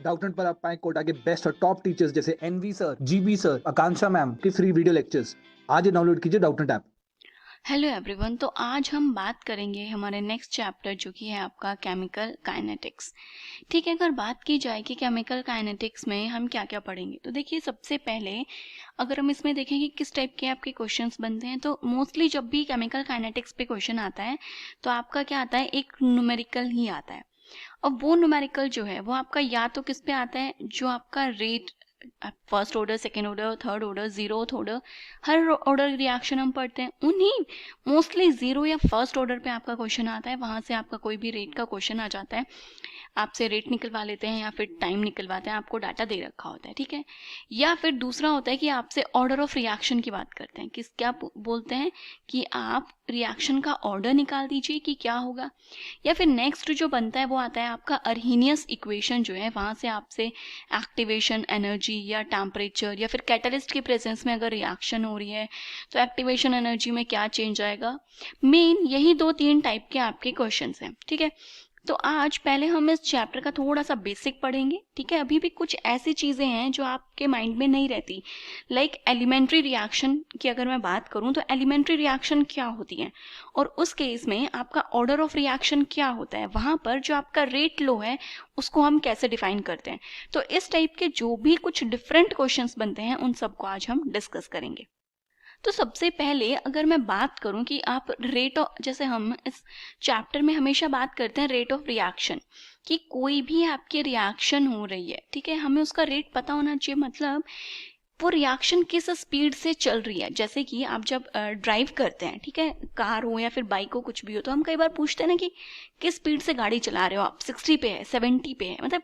Doubtnut पर आप पाए कोटा के बेस्ट और टॉप टीचर्स जैसे एनवी सर, जीबी सर, आकांक्षा मैम के फ्री वीडियो लेक्चर्स। आज ही डाउनलोड कीजिए डाउटनेट ऐप। Hello everyone. तो आज हम बात करेंगे हमारे नेक्स्ट चैप्टर जो कि है आपका केमिकल काइनेटिक्स। ठीक है, अगर बात की जाए कि केमिकल काइनेटिक्स में हम क्या क्या पढ़ेंगे, तो देखिए सबसे पहले अगर हम इसमें देखें कि किस टाइप के आपके क्वेश्चंस बनते हैं, तो मोस्टली जब भी केमिकल काइनेटिक्स पे क्वेश्चन आता है तो आपका क्या आता है, एक न्यूमेरिकल ही आता है। अब वो न्यूमेरिकल जो है वो आपका या तो किस पे आता है, जो आपका rate first order, second order, third order, zeroth order, हर ऑर्डर रिएक्शन हम पढ़ते हैं, उन्हीं मोस्टली जीरो या फर्स्ट ऑर्डर पे आपका क्वेश्चन आता है। वहां से आपका कोई भी रेट का क्वेश्चन आ जाता है, आपसे रेट निकलवा लेते हैं या फिर टाइम निकलवाते हैं, आपको डाटा दे रखा होता है। ठीक है, या फिर दूसरा होता है कि आपसे ऑर्डर ऑफ रिएक्शन की बात करते हैं, किस क्या बोलते हैं कि आप रिएक्शन का ऑर्डर निकाल दीजिए कि क्या होगा। या फिर नेक्स्ट जो बनता है वो आता है आपका अर्हीनियस इक्वेशन जो है, वहां से आपसे एक्टिवेशन एनर्जी या टेम्परेचर या फिर कैटलिस्ट की प्रेजेंस में अगर रिएक्शन हो रही है तो एक्टिवेशन एनर्जी में क्या चेंज आएगा। मेन यही 2-3 टाइप के आपके क्वेश्चंस हैं। ठीक है, तो आज पहले हम इस चैप्टर का थोड़ा सा बेसिक पढ़ेंगे। ठीक है, अभी भी कुछ ऐसी चीजें हैं जो आपके माइंड में नहीं रहती, लाइक एलिमेंट्री रिएक्शन की अगर मैं बात करूं तो एलिमेंट्री रिएक्शन क्या होती है, और उस केस में आपका ऑर्डर ऑफ रिएक्शन क्या होता है, वहां पर जो आपका रेट लो है उसको हम कैसे डिफाइन करते हैं। तो इस टाइप के जो भी कुछ डिफरेंट क्वेश्चंस बनते हैं उन सबको आज हम डिस्कस करेंगे। तो सबसे पहले अगर मैं बात करूं कि आप रेट ऑफ, जैसे हम इस चैप्टर में हमेशा बात करते हैं रेट ऑफ रिएक्शन, कि कोई भी आपकी रिएक्शन हो रही है, ठीक है, हमें उसका रेट पता होना चाहिए। मतलब वो रिएक्शन किस स्पीड से चल रही है। जैसे कि आप जब ड्राइव करते हैं, ठीक है, कार हो या फिर बाइक हो, कुछ भी हो, तो हम कई बार पूछते हैं ना कि किस स्पीड से गाड़ी चला रहे हो आप, 60 पे है, 70 पे है, मतलब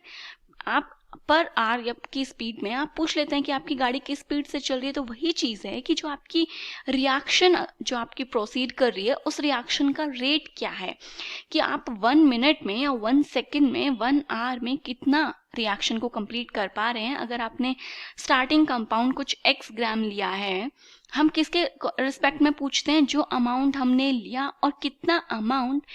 आप पर आर या की स्पीड में आप पूछ लेते हैं कि आपकी गाड़ी किस स्पीड से चल रही है। तो वही चीज है कि जो आपकी रिएक्शन जो आपकी प्रोसीड कर रही है उस रिएक्शन का रेट क्या है, कि आप 1 मिनट में या 1 सेकेंड में 1 आवर में कितना रिएक्शन को कंप्लीट कर पा रहे हैं। अगर आपने स्टार्टिंग कंपाउंड कुछ x ग्राम लिया है, हम किसके रिस्पेक्ट में पूछते हैं, जो अमाउंट हमने लिया और कितना अमाउंट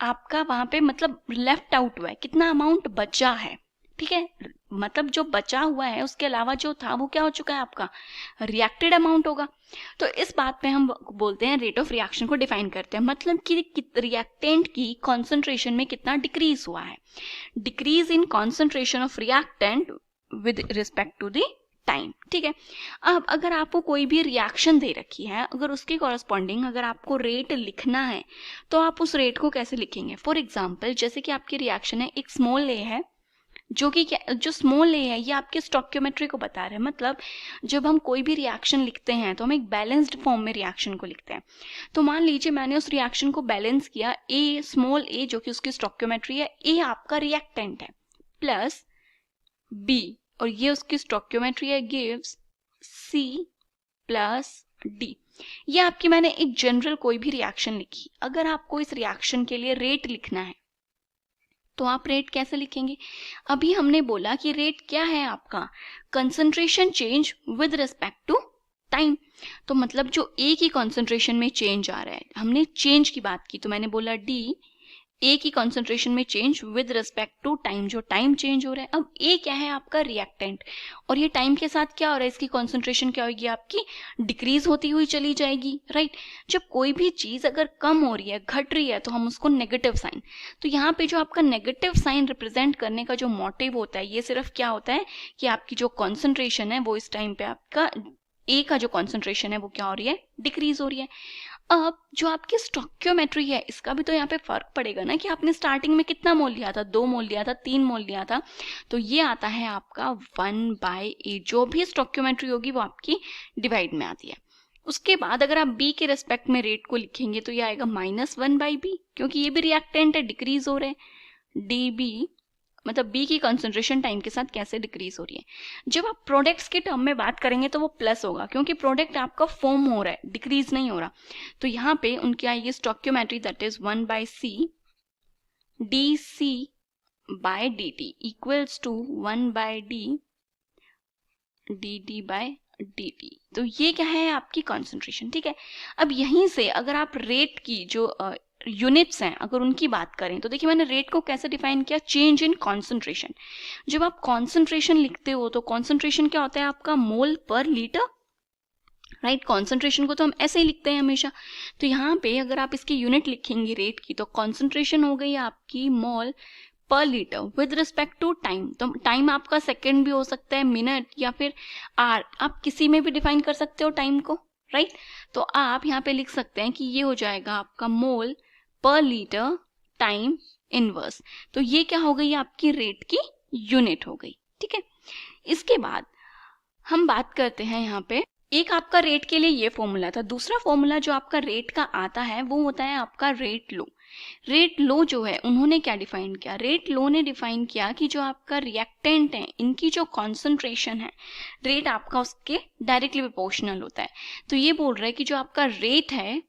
आपका वहां पे मतलब लेफ्ट आउट हुआ है, कितना अमाउंट बचा है। ठीक है, मतलब जो बचा हुआ है उसके अलावा जो था वो क्या हो चुका है, आपका रिएक्टेड अमाउंट होगा। तो इस बात पे हम बोलते हैं रेट ऑफ रिएक्शन को डिफाइन करते हैं, मतलब कि रिएक्टेंट की कॉन्सेंट्रेशन में कितना डिक्रीज हुआ है, decrease in concentration of reactant with respect to the time. ठीक है, अब अगर आपको कोई भी रिएक्शन दे रखी है, अगर उसके कॉरस्पॉन्डिंग अगर आपको रेट लिखना है तो आप उस रेट को कैसे लिखेंगे। फॉर एग्जाम्पल, जैसे कि आपकी रिएक्शन है, एक स्मॉल ए है, जो कि जो स्मॉल ए है ये आपके स्टोइकियोमेट्री को बता रहे हैं। मतलब जब हम कोई भी रिएक्शन लिखते हैं तो हम एक बैलेंस्ड फॉर्म में रिएक्शन को लिखते हैं। तो मान लीजिए मैंने उस रिएक्शन को बैलेंस किया, ए स्मॉल ए जो कि उसकी स्टोइकियोमेट्री है, ए आपका रिएक्टेंट है, प्लस बी और ये उसकी स्टोइकियोमेट्री है, गिव्स सी प्लस डी। ये आपकी मैंने एक जनरल कोई भी रिएक्शन लिखी। अगर आपको इस रिएक्शन के लिए रेट लिखना है तो आप रेट कैसे लिखेंगे। अभी हमने बोला कि रेट क्या है आपका, concentration change with respect to time. तो मतलब जो ए की कंसंट्रेशन में चेंज आ रहा है, हमने चेंज की बात की, तो मैंने बोला डी ए की कॉन्सेंट्रेशन में change with respect to time, जो टाइम चेंज हो रहा है। अब ए क्या है, आपका रिएक्टेंट, और ये टाइम के साथ क्या हो रहा है, इसकी कॉन्सेंट्रेशन क्या होगी, आपकी डिक्रीज होती हुई चली जाएगी। राइट, जब कोई भी चीज अगर कम हो रही है, घट रही है, तो हम उसको नेगेटिव साइन, तो यहाँ पे जो आपका नेगेटिव साइन रिप्रेजेंट करने का जो मोटिव होता है, ये सिर्फ क्या होता है कि आपकी जो कॉन्सेंट्रेशन है वो इस टाइम पे आपका ए का जो कॉन्सेंट्रेशन है वो क्या हो रही है, डिक्रीज हो रही है। अब जो आपकी स्टोइकियोमेट्री है, इसका भी तो यहाँ पे फर्क पड़ेगा ना, कि आपने स्टार्टिंग में कितना मोल लिया था, 2 मोल लिया था, 3 मोल लिया था, तो ये आता है आपका 1/a। जो भी स्टोइकियोमेट्री होगी वो आपकी डिवाइड में आती है। उसके बाद अगर आप b के रेस्पेक्ट में रेट को लिखेंगे तो ये आएगा -1/b, क्योंकि ये भी रिएक्टेंट है, डिक्रीज हो रहे हैं। db मतलब बी की कंसंट्रेशन टाइम के साथ कैसे डिक्रीज हो रही है। जब आप प्रोडक्ट्स के टर्म में बात करेंगे तो वो प्लस होगा, क्योंकि प्रोडक्ट आपका फॉर्म हो रहा है, डिक्रीज नहीं हो रहा। तो यहाँ पे उनकी आएगी stoichiometry, that is 1/c dc/dt equals to 1/d dt। तो ये क्या है, आपकी कॉन्सेंट्रेशन। ठीक है, अब यहीं से अगर आप रेट की जो यूनिट्स हैं अगर उनकी बात करें तो देखिए मैंने रेट को कैसे डिफाइन किया, चेंज इन कॉन्सेंट्रेशन। जब आप कॉन्सेंट्रेशन लिखते हो तो कॉन्सेंट्रेशन क्या होता है आपका, मोल पर लीटर, राइट। कॉन्सेंट्रेशन को तो हम ऐसे ही लिखते हैं हमेशा। तो यहाँ पे अगर आप इसकी यूनिट लिखेंगे रेट की, तो कॉन्सेंट्रेशन हो गई आपकी मोल पर litre with respect to time. तो टाइम आपका सेकेंड भी हो सकता है, मिनट या फिर आर, आप किसी में भी डिफाइन कर सकते हो टाइम को, राइट। तो आप यहाँ पे लिख सकते हैं कि ये हो जाएगा आपका मोल पर लीटर टाइम इनवर्स। तो ये क्या हो गई, आपकी रेट की यूनिट हो गई, ठीक है। इसके बाद हम बात करते हैं यहाँ पे, एक आपका रेट के लिए ये फॉर्मूला था, दूसरा फॉर्मूला जो आपका रेट का आता है वो होता है आपका रेट लो। रेट लो जो है उन्होंने क्या डिफाइन किया, रेट लो ने डिफाइन किया कि जो आपका रिएक्टेंट है इनकी जो कॉन्सेंट्रेशन है, रेट आपका उसके डायरेक्टली प्रोपोर्शनल होता है। तो ये बोल रहा है कि जो आपका रेट है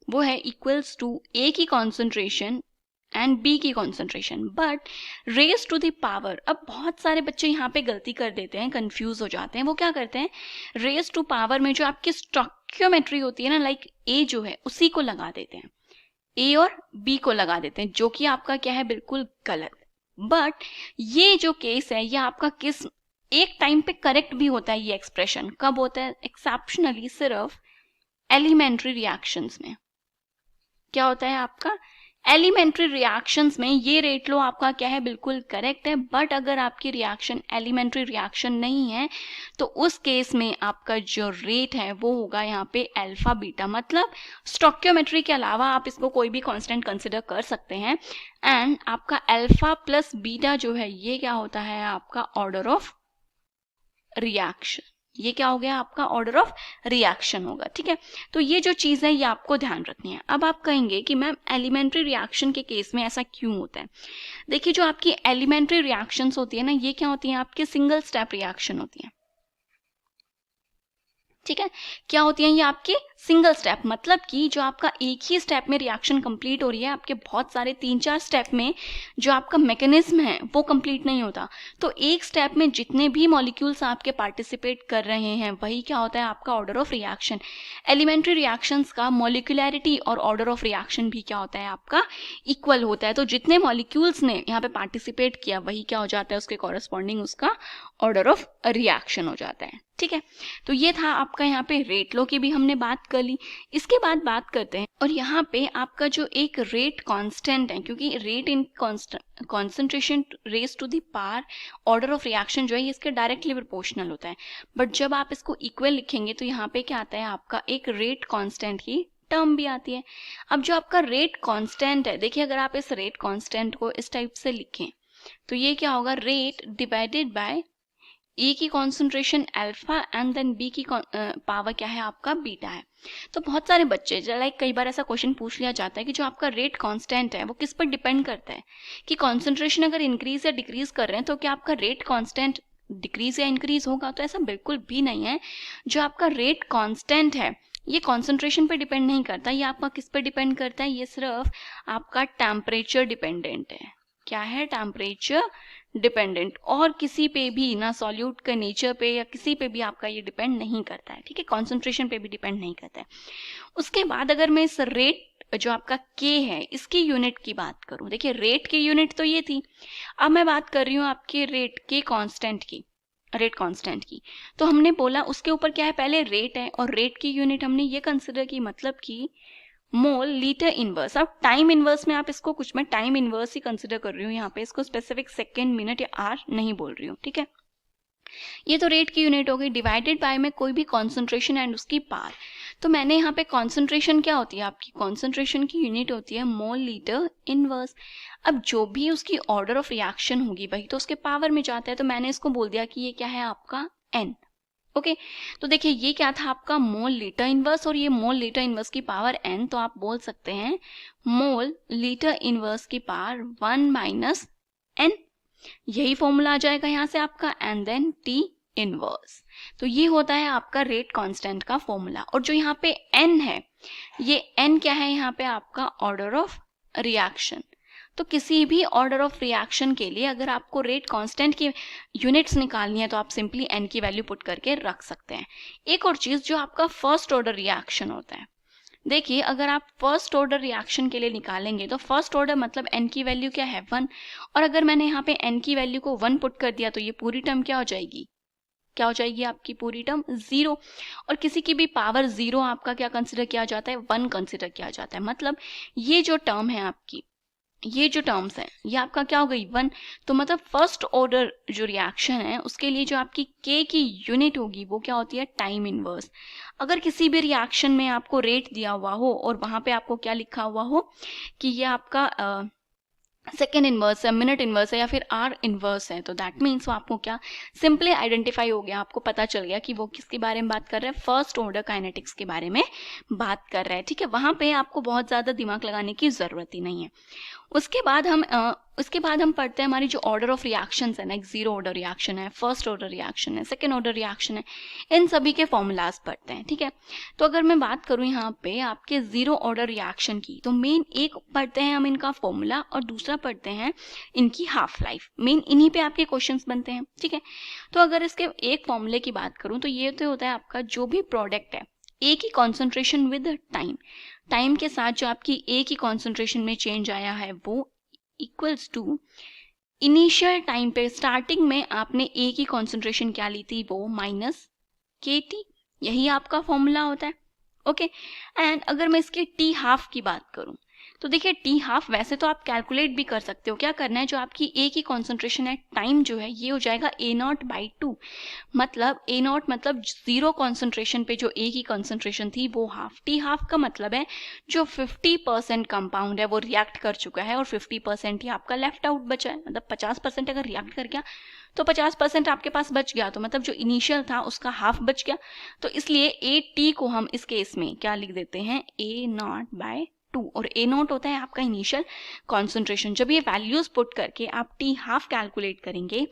वो है इक्वल्स टू ए की कॉन्सेंट्रेशन एंड बी की concentration, but raise to the power. अब बहुत सारे बच्चे यहाँ पे गलती कर देते हैं, कंफ्यूज हो जाते हैं। वो क्या करते हैं, रेज टू पावर में जो आपकी स्टोइकियोमेट्री होती है ना, लाइक ए जो है उसी को लगा देते हैं, ए और बी को लगा देते हैं, जो कि आपका क्या है, बिल्कुल गलत। बट ये जो केस है ये आपका किस एक टाइम पे करेक्ट भी होता है। ये एक्सप्रेशन कब होता है, एक्सेप्शनली सिर्फ एलिमेंट्री रिएक्शंस में। क्या होता है आपका, एलिमेंट्री रिएक्शंस में ये रेट लो आपका क्या है, बिल्कुल करेक्ट है। बट अगर आपकी रिएक्शन एलिमेंट्री रिएक्शन नहीं है तो उस केस में आपका जो रेट है वो होगा यहाँ पे अल्फा बीटा। मतलब स्टोइकियोमेट्री के अलावा आप इसको कोई भी कांस्टेंट कंसिडर कर सकते हैं। एंड आपका अल्फा प्लस बीटा जो है ये क्या होता है, आपका ऑर्डर ऑफ रिएक्शन। ये क्या हो गया, आपका ऑर्डर ऑफ रिएक्शन होगा, ठीक है। तो ये जो चीज है ये आपको ध्यान रखनी है। अब आप कहेंगे कि मैम एलिमेंट्री रिएक्शन के केस में ऐसा क्यों होता है। देखिए जो आपकी एलिमेंट्री रिएक्शंस होती है ना, ये क्या होती है, आपके सिंगल स्टेप रिएक्शन होती है, ठीक है। क्या होती है ये आपके सिंगल स्टेप, मतलब कि जो आपका एक ही स्टेप में रिएक्शन कंप्लीट हो रही है, आपके बहुत सारे 3-4 स्टेप में जो आपका मैकेनिज्म है वो कंप्लीट नहीं होता। तो एक स्टेप में जितने भी मॉलिक्यूल्स आपके पार्टिसिपेट कर रहे हैं वही क्या होता है, आपका order of reaction. Elementary reactions का मॉलिक्यूलैरिटी और ऑर्डर ऑफ रिएक्शन भी क्या होता है, आपका इक्वल होता है। तो जितने मॉलिक्यूल्स ने यहाँ पे पार्टिसिपेट किया वही क्या हो जाता है, उसके कॉरेस्पॉन्डिंग उसका ऑर्डर ऑफ रिएक्शन हो जाता है, ठीक है। तो ये था आपका यहाँ पे रेट लो की भी हमने बात कर ली। इसके बाद बात करते हैं, और यहाँ पे आपका जो एक रेट कांस्टेंट है, क्योंकि rate in concentration raise to the power order of reaction जो है ये इसके डायरेक्टली प्रोपोर्शनल होता है। बट जब आप इसको इक्वल लिखेंगे तो यहाँ पे क्या आता है, आपका एक रेट कांस्टेंट की टर्म भी आती है। अब जो आपका रेट कांस्टेंट है, देखिए अगर आप इस रेट कांस्टेंट को इस टाइप से लिखें तो ये क्या होगा, रेट डिवाइडेड बाय ए की concentration alpha and then B की पावर क्या है, आपका बीटा है। तो बहुत सारे बच्चे लाइक कई बार ऐसा क्वेश्चन पूछ लिया जाता है कि जो आपका रेट कांस्टेंट है वो किस पर डिपेंड करता है, कि कॉन्सेंट्रेशन अगर इंक्रीज या डिक्रीज कर रहे हैं तो क्या आपका रेट कांस्टेंट डिक्रीज या इंक्रीज होगा। तो ऐसा बिल्कुल भी नहीं है। जो आपका रेट कांस्टेंट है ये कॉन्सेंट्रेशन पे डिपेंड नहीं करता, ये आपका किस पे डिपेंड करता है, ये सिर्फ आपका टेम्परेचर डिपेंडेंट है। क्या है, टेम्परेचर डिपेंडेंट, और किसी पे भी ना सॉल्यूट के नेचर पे या किसी पे भी आपका ये डिपेंड नहीं करता है, ठीक है। कॉन्सेंट्रेशन पे भी डिपेंड नहीं करता है। उसके बाद अगर मैं इस रेट जो आपका के है इसकी यूनिट की बात करूं, देखिए रेट की यूनिट तो ये थी, अब मैं बात कर रही हूँ आपके रेट के कांस्टेंट की, रेट कांस्टेंट की। तो हमने बोला उसके ऊपर क्या है, पहले रेट है और रेट की यूनिट हमने ये कंसिडर की, मतलब कि मोल लीटर इनवर्स। अब टाइम इनवर्स में आप इसको कुछ, मैं टाइम इनवर्स ही कंसिडर कर रही हूँ यहाँ पे, इसको स्पेसिफिक सेकेंड मिनट या आर नहीं बोल रही हूँ, ठीक है। ये तो रेट की यूनिट हो गई, डिवाइडेड बाय में कोई भी कॉन्सेंट्रेशन एंड उसकी पावर। तो मैंने यहाँ पे कॉन्सेंट्रेशन क्या होती है, आपकी कॉन्सेंट्रेशन की यूनिट होती है मोल लीटर इनवर्स। अब जो भी उसकी ऑर्डर ऑफ रिएक्शन होगी वही तो उसके पावर में जाता है, तो मैंने इसको बोल दिया कि ये क्या है, आपका एन। ओके तो देखिए ये क्या था, आपका मोल लीटर इनवर्स, और ये मोल लीटर इनवर्स की पावर n, तो आप बोल सकते हैं मोल लीटर इनवर्स की पावर 1 माइनस n। यही फॉर्मूला आ जाएगा यहाँ से आपका, एंड देन t इनवर्स। तो ये होता है आपका रेट कांस्टेंट का फॉर्मूला। और जो यहाँ पे n है, ये n क्या है, यहाँ पे आपका ऑर्डर ऑफ रिएक्शन। तो किसी भी ऑर्डर ऑफ रिएक्शन के लिए अगर आपको रेट कांस्टेंट की यूनिट्स निकालनी है तो आप सिंपली n की वैल्यू पुट करके रख सकते हैं। एक और चीज, जो आपका फर्स्ट ऑर्डर रिएक्शन होता है, देखिए अगर आप फर्स्ट ऑर्डर रिएक्शन के लिए निकालेंगे तो फर्स्ट ऑर्डर मतलब n की वैल्यू क्या है 1, और अगर मैंने यहाँ पे n की वैल्यू को 1 पुट कर दिया तो ये पूरी टर्म क्या हो जाएगी, क्या हो जाएगी आपकी पूरी टर्म 0। और किसी की भी पावर 0 आपका क्या कंसिडर किया जाता है, 1 कंसिडर किया जाता है। मतलब ये जो टर्म है आपकी, ये जो टर्म्स हैं ये आपका क्या हो गई 1। तो मतलब फर्स्ट ऑर्डर जो रिएक्शन है उसके लिए जो आपकी k की यूनिट होगी वो क्या होती है, टाइम इनवर्स। अगर किसी भी रिएक्शन में आपको रेट दिया हुआ हो और वहां पे आपको क्या लिखा हुआ हो कि ये आपका सेकेंड इनवर्स है, मिनट इनवर्स है या फिर आर इनवर्स है, तो दैट मीन्स वो आपको क्या सिंपली आइडेंटिफाई हो गया, आपको पता चल गया कि वो किसके बारे में बात कर रहे हैं, फर्स्ट ऑर्डर काइनेटिक्स के बारे में बात कर रहे हैं। ठीक है, वहां पे आपको बहुत ज़्यादा दिमाग लगाने की ज़रूरत ही नहीं है। उसके बाद हम पढ़ते हैं हमारी जो ऑर्डर ऑफ रिएक्शंस है ना, एक जीरो ऑर्डर रिएक्शन है, फर्स्ट ऑर्डर रिएक्शन है, सेकेंड ऑर्डर रिएक्शन है, इन सभी के फॉर्मूलाज पढ़ते हैं। ठीक है, तो अगर मैं बात करूं यहाँ पे आपके जीरो ऑर्डर रिएक्शन की, तो मेन एक पढ़ते हैं हम इनका फॉर्मूला और दूसरा पढ़ते हैं इनकी हाफ लाइफ। मेन इन्हीं पे आपके क्वेश्चंस बनते हैं। ठीक है, तो अगर इसके एक फॉर्मूले की बात करूं तो ये तो होता है आपका जो भी प्रोडक्ट है एक ही कॉन्सेंट्रेशन विद टाइम के साथ जो आपकी एक ही कॉन्सेंट्रेशन में चेंज आया है वो इक्वल्स टू इनिशियल टाइम पे स्टार्टिंग में आपने एक ही कॉन्सेंट्रेशन क्या ली थी वो माइनस KT, यही आपका फॉर्मूला होता है। ओके, एंड अगर मैं इसके T हाफ की बात करूं तो देखिए T हाफ वैसे तो आप कैलकुलेट भी कर सकते हो। क्या करना है, जो आपकी एक ही कॉन्सेंट्रेशन है टाइम जो है ये हो जाएगा A0/2, मतलब A0 मतलब जीरो कॉन्सेंट्रेशन पे जो एक ही कॉन्सेंट्रेशन थी वो हाफ। T हाफ का मतलब है जो 50% कंपाउंड है वो रिएक्ट कर चुका है और 50% ही आपका लेफ्ट आउट बचा है। मतलब 50% अगर रिएक्ट कर गया तो 50% आपके पास बच गया, तो मतलब जो इनिशियल था उसका हाफ बच गया। तो इसलिए AT को हम इस केस में क्या लिख देते हैं, A0/2, और A0 होता है आपका इनिशियल कॉन्सेंट्रेशन। जब ये वैल्यूज पुट करके आप T हाफ कैलकुलेट करेंगे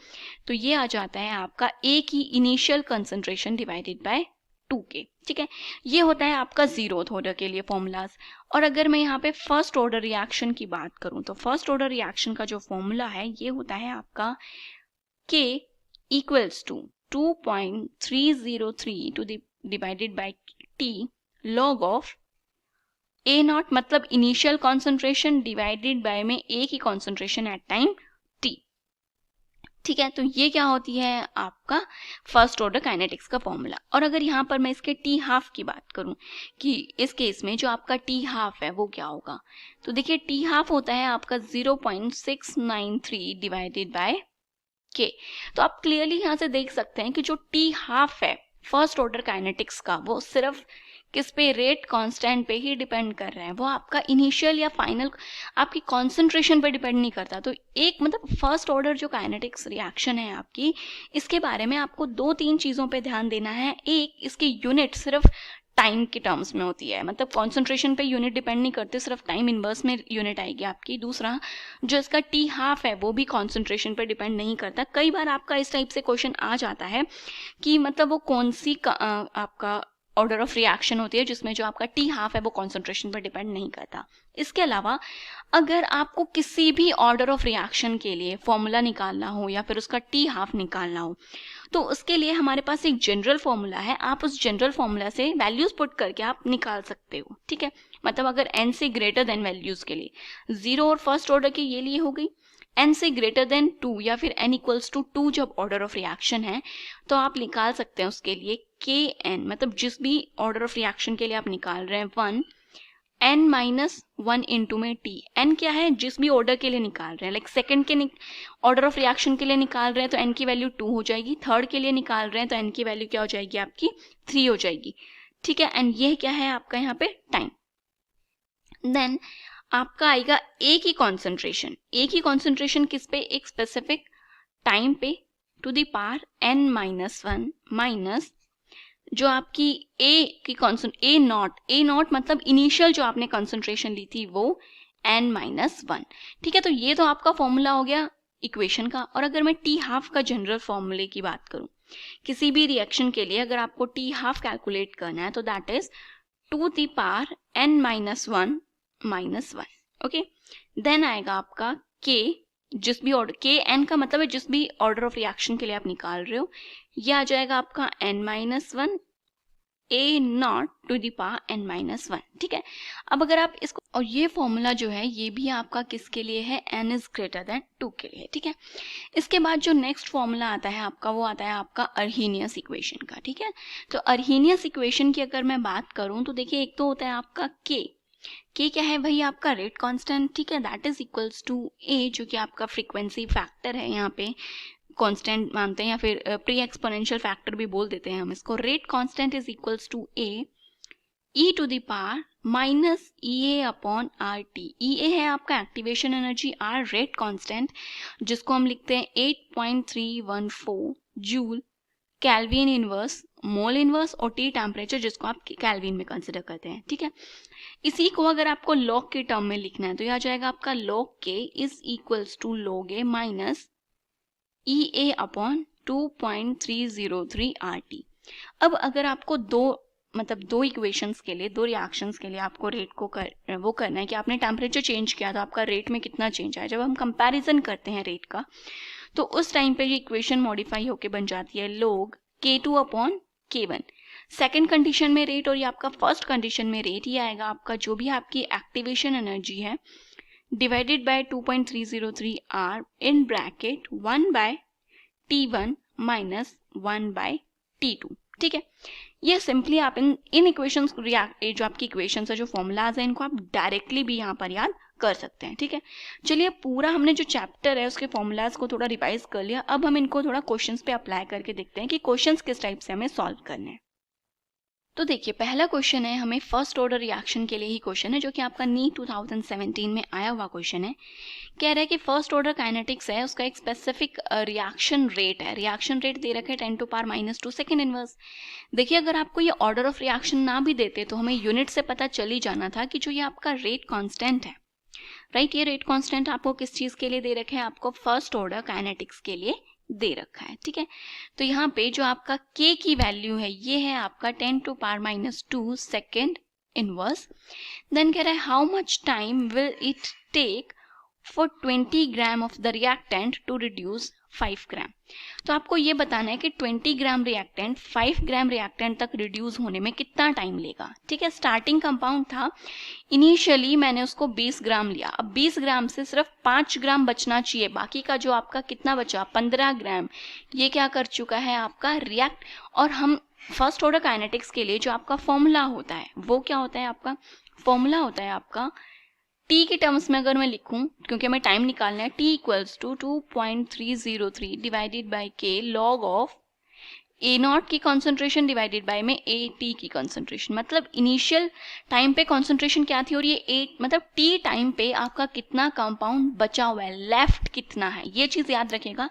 तो ये आ जाता है आपका A की initial concentration divided bye 2K। ठीक है, ये होता है आपका जीरो ऑर्डर के लिए फॉर्मूलाज। और अगर मैं यहाँ पे फर्स्ट ऑर्डर रिएक्शन की बात करूं तो फर्स्ट ऑर्डर रिएक्शन का जो फॉर्मूला है ये होता है आपका K equals to 2.303 to the divided by T log of A0 मतलब इनिशियल कॉन्सेंट्रेशन डिवाइडेड बाय में एक ही कॉन्सेंट्रेशन एट टाइम T। ठीक है, तो ये क्या होती है आपका फर्स्ट ऑर्डर काइनेटिक्स का फॉर्मूला। और अगर यहाँ पर मैं इसके T हाफ की बात करूं कि इस केस में जो आपका T हाफ है वो क्या होगा, तो देखिए T हाफ होता है आपका 0.693 डिवाइडेड बाय K। तो आप क्लियरली यहाँ से देख सकते हैं कि जो T हाफ है फर्स्ट ऑर्डर काइनेटिक्स का वो सिर्फ किस पे, रेट कांस्टेंट पे ही डिपेंड कर रहे हैं। वो आपका इनिशियल या फाइनल आपकी कॉन्सेंट्रेशन पे डिपेंड नहीं करता। तो एक मतलब फर्स्ट ऑर्डर जो काइनेटिक्स रिएक्शन है आपकी, इसके बारे में आपको 2-3 चीज़ों पे ध्यान देना है। एक, इसकी यूनिट सिर्फ टाइम के टर्म्स में होती है, मतलब कॉन्सेंट्रेशन पे यूनिट डिपेंड नहीं करते, सिर्फ टाइम इनवर्स में यूनिट आएगी आपकी। दूसरा, जो इसका T हाफ है वो भी कॉन्सेंट्रेशन पे डिपेंड नहीं करता। कई बार आपका इस टाइप से क्वेश्चन आ जाता है कि मतलब वो कौन सी आपका ऑर्डर ऑफ रिएक्शन होती है जिसमें जो आपका T हाफ है वो कॉन्सेंट्रेशन पर डिपेंड नहीं करता। इसके अलावा अगर आपको किसी भी ऑर्डर ऑफ रिएक्शन के लिए फॉर्मूला निकालना हो या फिर उसका T हाफ निकालना हो तो उसके लिए हमारे पास एक जनरल फॉर्मूला है। आप उस जनरल फॉर्मूला से वैल्यूज पुट करके आप निकाल सकते हो। ठीक है, मतलब अगर n से ग्रेटर देन वैल्यूज के लिए जीरो और फर्स्ट ऑर्डर के ये लिए हो गई, n से ग्रेटर देन 2 या फिर n इक्वल्स टू 2 जब ऑर्डर ऑफ रिएक्शन है तो आप निकाल सकते हैं उसके लिए Kn, मतलब जिस भी ऑर्डर ऑफ रिएक्शन के लिए आप निकाल रहे हैं 1 n-1 इंटू में T। n क्या है, जिस भी ऑर्डर के लिए निकाल रहे हैं, लाइक सेकंड के ऑर्डर ऑफ रिएक्शन के लिए निकाल रहे हैं तो n की वैल्यू 2 हो जाएगी, थर्ड के लिए निकाल रहे हैं तो n की वैल्यू क्या हो जाएगी आपकी 3 हो जाएगी। ठीक है, एंड ये क्या है आपका यहाँ पे टाइम। देन आपका आएगा एक ही कॉन्सेंट्रेशन किस पे, एक स्पेसिफिक टाइम पे to the power n-1 minus जो आपकी A की A0 मतलब इनिशियल जो आपने कॉन्सेंट्रेशन ली थी वो n-1। ठीक है, तो ये तो आपका फॉर्मूला हो गया इक्वेशन का। और अगर मैं T हाफ का जनरल फॉर्मूले की बात करूं, किसी भी रिएक्शन के लिए अगर आपको T हाफ कैलकुलेट करना है तो that is to the power n-1 minus 1। Okay, then आएगा आपका K, जिस भी ऑर्डर Kn का मतलब है जिस भी ऑर्डर ऑफ रिएक्शन के लिए आप निकाल रहे हो, ये आ जाएगा आपका n-1 A naught to the power n minus 1। ठीक है, अब अगर आप इसको, और ये फॉर्मूला जो है ये भी आपका किसके लिए है, n इज ग्रेटर देन 2 के लिए। ठीक है, इसके बाद जो नेक्स्ट फॉर्मूला आता है आपका, वो आता है आपका अर्हीनियस इक्वेशन का। ठीक है, तो अर्हीनियस इक्वेशन की अगर मैं बात करूं तो देखिए, एक तो होता है आपका k क्या है भाई, आपका रेट कांस्टेंट। ठीक है, that is equals to a, जो कि आपका फ्रीक्वेंसी फैक्टर है, यहाँ पे कांस्टेंट मानते हैं या फिर प्री एक्सपोनेंशियल फैक्टर भी बोल देते हैं हम इसको। Rate constant is equals to a e to the power minus EA upon RT। EA है आपका activation energy, R rate constant, जिसको हम लिखते हैं 8.314 joule kelvin inverse mole inverse, और T टेम्परेचर जिसको आप केल्विन में कंसिडर करते हैं। ठीक है, इसी को अगर आपको लॉग के टर्म में लिखना है तो यह आ जाएगा आपका log k is equals to log a minus EA upon 2.303 RT। अब अगर आपको दो इक्वेशंस के लिए, दो रिएक्शंस के लिए आपको रेट को वो करना है कि आपने टेम्परेचर चेंज किया तो आपका रेट में कितना चेंज आया। जब हम कंपैरिजन करते हैं रेट का तो उस टाइम पे ये इक्वेशन मॉडिफाई होके बन जाती है log k2 upon k1। Second condition में रेट, और ये आपका फर्स्ट कंडीशन में रेट, ये आएगा आपका जो भी आपकी एक्टिवेशन एनर्जी है divided by 2.303 R in bracket 1 by T1 minus 1 by T2। ठीक है, ये सिंपली आप इन इक्वेशंस, जो आपकी इक्वेशंस है, जो फॉर्मूलाज है, इनको आप डायरेक्टली भी यहाँ पर याद कर सकते हैं। ठीक है, चलिए पूरा हमने जो चैप्टर है उसके फॉर्मूलाज को थोड़ा रिवाइज कर लिया। अब हम इनको थोड़ा क्वेश्चंस पे अप्लाई करके देखते हैं कि क्वेश्चंस किस टाइप से हमें सॉल्व करने हैं। तो देखिए, पहला क्वेश्चन है हमें फर्स्ट ऑर्डर रिएक्शन के लिए ही क्वेश्चन है, जो कि आपका नीट 2017 में आया हुआ क्वेश्चन है। कह रहा है कि फर्स्ट ऑर्डर काइनेटिक्स है, उसका एक स्पेसिफिक रिएक्शन रेट है। रिएक्शन रेट दे रखा है 10 to power minus 2 second inverse. देखिए, अगर आपको ये ऑर्डर ऑफ रिएक्शन ना भी देते तो हमें यूनिट से पता चल ही जाना था कि जो ये आपका रेट कांस्टेंट है, राइट, ये रेट कांस्टेंट आपको किस चीज के लिए दे रखे हैं, आपको फर्स्ट ऑर्डर काइनेटिक्स के लिए दे रखा है। ठीक है, तो यहाँ पे जो आपका k की वैल्यू है ये है आपका 10 to power minus 2 second inverse. Then कह रहा है how much time will it take for 20 gram of the reactant to reduce 5 gram. तो आपको ये बताना है कि 20 ग्राम रिएक्टेंट 5 ग्राम रिएक्टेंट तक रिड्यूस होने में कितना टाइम लेगा। ठीक है, स्टार्टिंग कंपाउंड था, इनिशियली मैंने उसको 20 ग्राम लिया। अब 20 ग्राम से सिर्फ 5 ग्राम बचना चाहिए, बाकी का जो आपका कितना बचा 15 ग्राम, ये क्या कर चुका है आपका रिएक्ट। और हम फर्स्ट ऑर्डर काइनेटिक्स के लिए जो आपका फॉर्मूला होता है वो क्या होता है, आपका फॉर्मूला होता है आपका T के टर्म्स में अगर मैं लिखूं, क्योंकि हमें टाइम निकालना है, T equals to 2.303 divided by K log of A naught की कॉन्सेंट्रेशन डिवाइडेड बाय में ए टी की कॉन्सेंट्रेशन। मतलब इनिशियल टाइम पे कॉन्सेंट्रेशन क्या थी और ये ए मतलब टी टाइम पे आपका कितना कंपाउंड बचा हुआ है, लेफ्ट कितना है, ये चीज याद रखिएगा।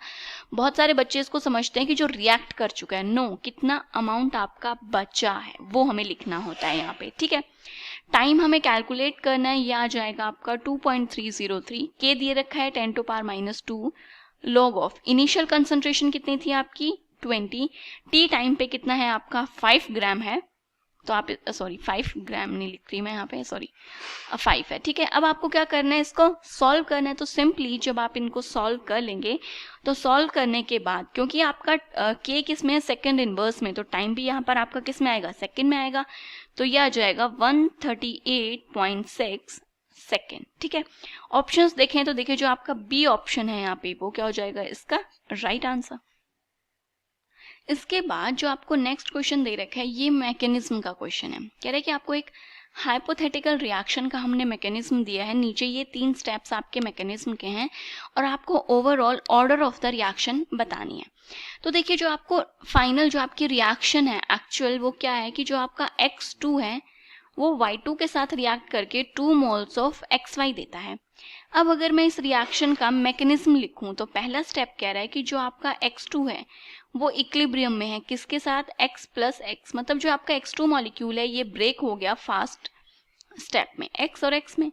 बहुत सारे बच्चे इसको समझते हैं कि जो रिएक्ट कर चुका है, नो, कितना अमाउंट आपका बचा है वो हमें लिखना होता है यहाँ पे। ठीक है, टाइम हमें कैलकुलेट करना है, ये आ जाएगा आपका 2.303, के दिए रखा है 10 to power minus 2 log of initial concentration कितनी थी आपकी 20, टी टाइम पे कितना है आपका 5 ग्राम है, तो आप 5 ग्राम नहीं लिख रही मैं यहाँ पे, 5 है। ठीक है, अब आपको क्या करना है, इसको सॉल्व करना है। तो सिंपली जब आप इनको सॉल्व कर लेंगे तो सॉल्व करने के बाद, क्योंकि आपका के किस में है, सेकंड इनवर्स में, तो टाइम भी यहाँ पर आपका किस में आएगा, सेकंड में आएगा, तो यह आ जाएगा 138.6 सेकेंड। ठीक है, ऑप्शंस देखें तो देखिए जो आपका बी ऑप्शन है यहाँ पे वो क्या हो जाएगा इसका राइट आंसर। इसके बाद जो आपको नेक्स्ट क्वेश्चन दे रखा है ये मैकेनिज्म का क्वेश्चन है। कह रहे हैं कि आपको एक हाइपोथेटिकल रिएक्शन का हमने मैकेनिज्म दिया है, नीचे ये 3 स्टेप्स आपके मैकेनिज्म के हैं और आपको overall order of the reaction बतानी है। तो देखिए जो आपको फाइनल जो आपकी रिएक्शन है एक्चुअल वो क्या है कि जो आपका X2 है वो Y2 के साथ रिएक्ट करके 2 मोल्स ऑफ XY देता है। अब अगर मैं इस रिएक्शन का मैकेनिज्म लिखूं तो पहला स्टेप कह रहा है कि जो आपका X2 है वो इक्विलिब्रियम में है, किसके साथ, X प्लस X, मतलब जो आपका X2 मॉलिक्यूल है ये ब्रेक हो गया फर्स्ट स्टेप में X और X में।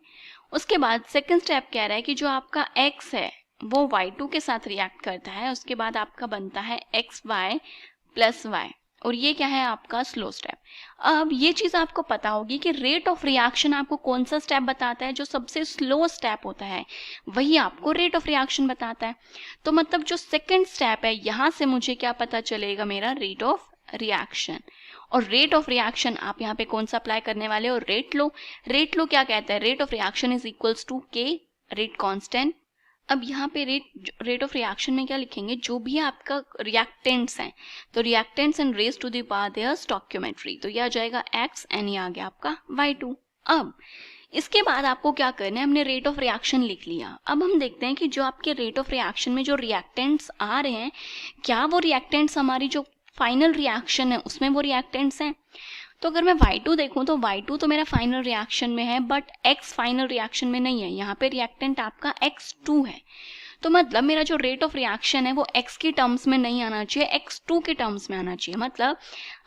उसके बाद सेकंड स्टेप कह रहा है कि जो आपका X है वो Y2 के साथ रिएक्ट करता है, उसके बाद आपका बनता है XY प्लस Y, और ये क्या है आपका स्लो स्टेप। अब ये चीज आपको पता होगी कि रेट ऑफ रिएक्शन आपको कौन सा स्टेप बताता है, जो सबसे स्लो स्टेप होता है वही आपको रेट ऑफ रिएक्शन बताता है। तो मतलब जो सेकंड स्टेप है यहाँ से मुझे क्या पता चलेगा, मेरा रेट ऑफ रिएक्शन, और रेट ऑफ रिएक्शन आप यहाँ पे कौन सा अप्लाई करने वाले हो, रेट लो। रेट लो क्या कहता है, rate of reaction is equals to K rate constant. अब यहाँ पे रेट ऑफ रिएक्शन में क्या लिखेंगे, जो भी आपका रिएक्टेंट्स हैं, तो reactants and raise to the power their stoichiometry, तो ये आ जाएगा x एंड ये आ गया आपका y2। अब इसके बाद आपको क्या करना है, हमने रेट ऑफ रिएक्शन लिख लिया। अब हम देखते हैं कि जो आपके रेट ऑफ रिएक्शन में जो रिएक्टेंट्स आ रहे हैं, क्या वो रिएक्टेंट्स हमारी जो फाइनल रिएक्शन है उसमें वो रिएक्टेंट्स हैं। तो अगर मैं y2 देखूं तो y2 तो मेरा फाइनल रिएक्शन में है, बट x फाइनल रिएक्शन में नहीं है। यहाँ पे रिएक्टेंट आपका x2 है, तो मतलब मेरा जो रेट ऑफ रिएक्शन है वो x की टर्म्स में नहीं आना चाहिए, x2 के टर्म्स में आना चाहिए। मतलब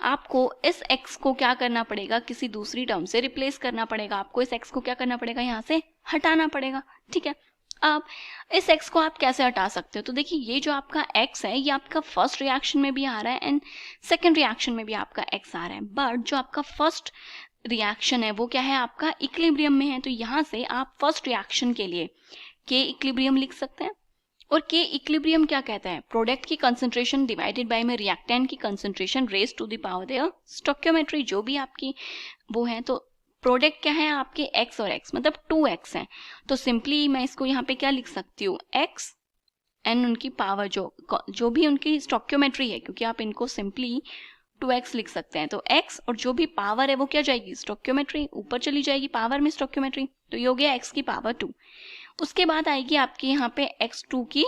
आपको इस x को क्या करना पड़ेगा, किसी दूसरी टर्म से रिप्लेस करना पड़ेगा। आपको इस x को क्या करना पड़ेगा, यहाँ से हटाना पड़ेगा। ठीक है, अब इस x को आप कैसे हटा सकते हो, तो देखिए ये जो आपका x है ये आपका फर्स्ट रिएक्शन में भी आ रहा है एंड सेकेंड रिएक्शन में भी आपका x आ रहा है, बट जो आपका फर्स्ट रिएक्शन है वो क्या है, आपका इक्विलिब्रियम में है। तो यहाँ से आप फर्स्ट रिएक्शन के लिए k इक्विलिब्रियम लिख सकते हैं। और के इक्विलिब्रियम क्या कहता है, प्रोडक्ट की कंसंट्रेशन डिवाइडेड बाय में रिएक्टेंट की concentration raise to the power their stoichiometry, जो भी आपकी वो है। तो प्रोडक्ट क्या है आपके x और x, मतलब 2x है। तो सिंपली मैं इसको यहाँ पे क्या लिख सकती हूँ, x एंड उनकी पावर जो भी उनकी स्टोइकियोमेट्री है, क्योंकि आप इनको सिंपली 2x लिख सकते हैं। तो x और जो भी पावर है वो क्या जाएगी, स्टोइकियोमेट्री, ऊपर चली जाएगी पावर में स्टोइकियोमेट्री, तो ये हो गया x की पावर 2। उसके बाद आएगी आपकी यहाँ पे x2 की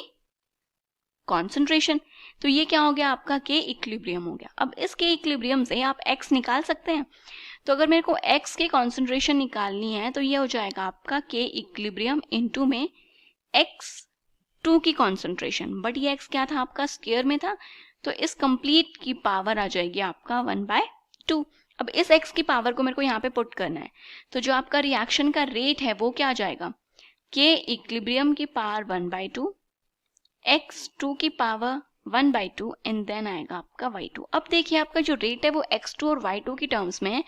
कॉन्सेंट्रेशन, तो ये क्या हो गया आपका के इक्विलिब्रियम हो गया। अब इस के इक्विलिब्रियम से आप x निकाल सकते हैं। तो अगर मेरे को x के कॉन्सेंट्रेशन निकालनी है तो ये हो जाएगा आपका के इक्विलिब्रियम इनटू में x2 की कॉन्सेंट्रेशन, बट ये x क्या था आपका, स्क्वायर में था, तो इस कंप्लीट की पावर आ जाएगी आपका 1/2। अब इस x की पावर को मेरे को यहाँ पे पुट करना है, तो जो आपका रिएक्शन का रेट है वो क्या आ जाएगा, के इक्विलिब्रियम की पावर 1/2, x2 की पावर 1/2 एंड देन आएगा आपका y2। अब देखिए आपका जो रेट है वो x2 और y2 की टर्म्स में है,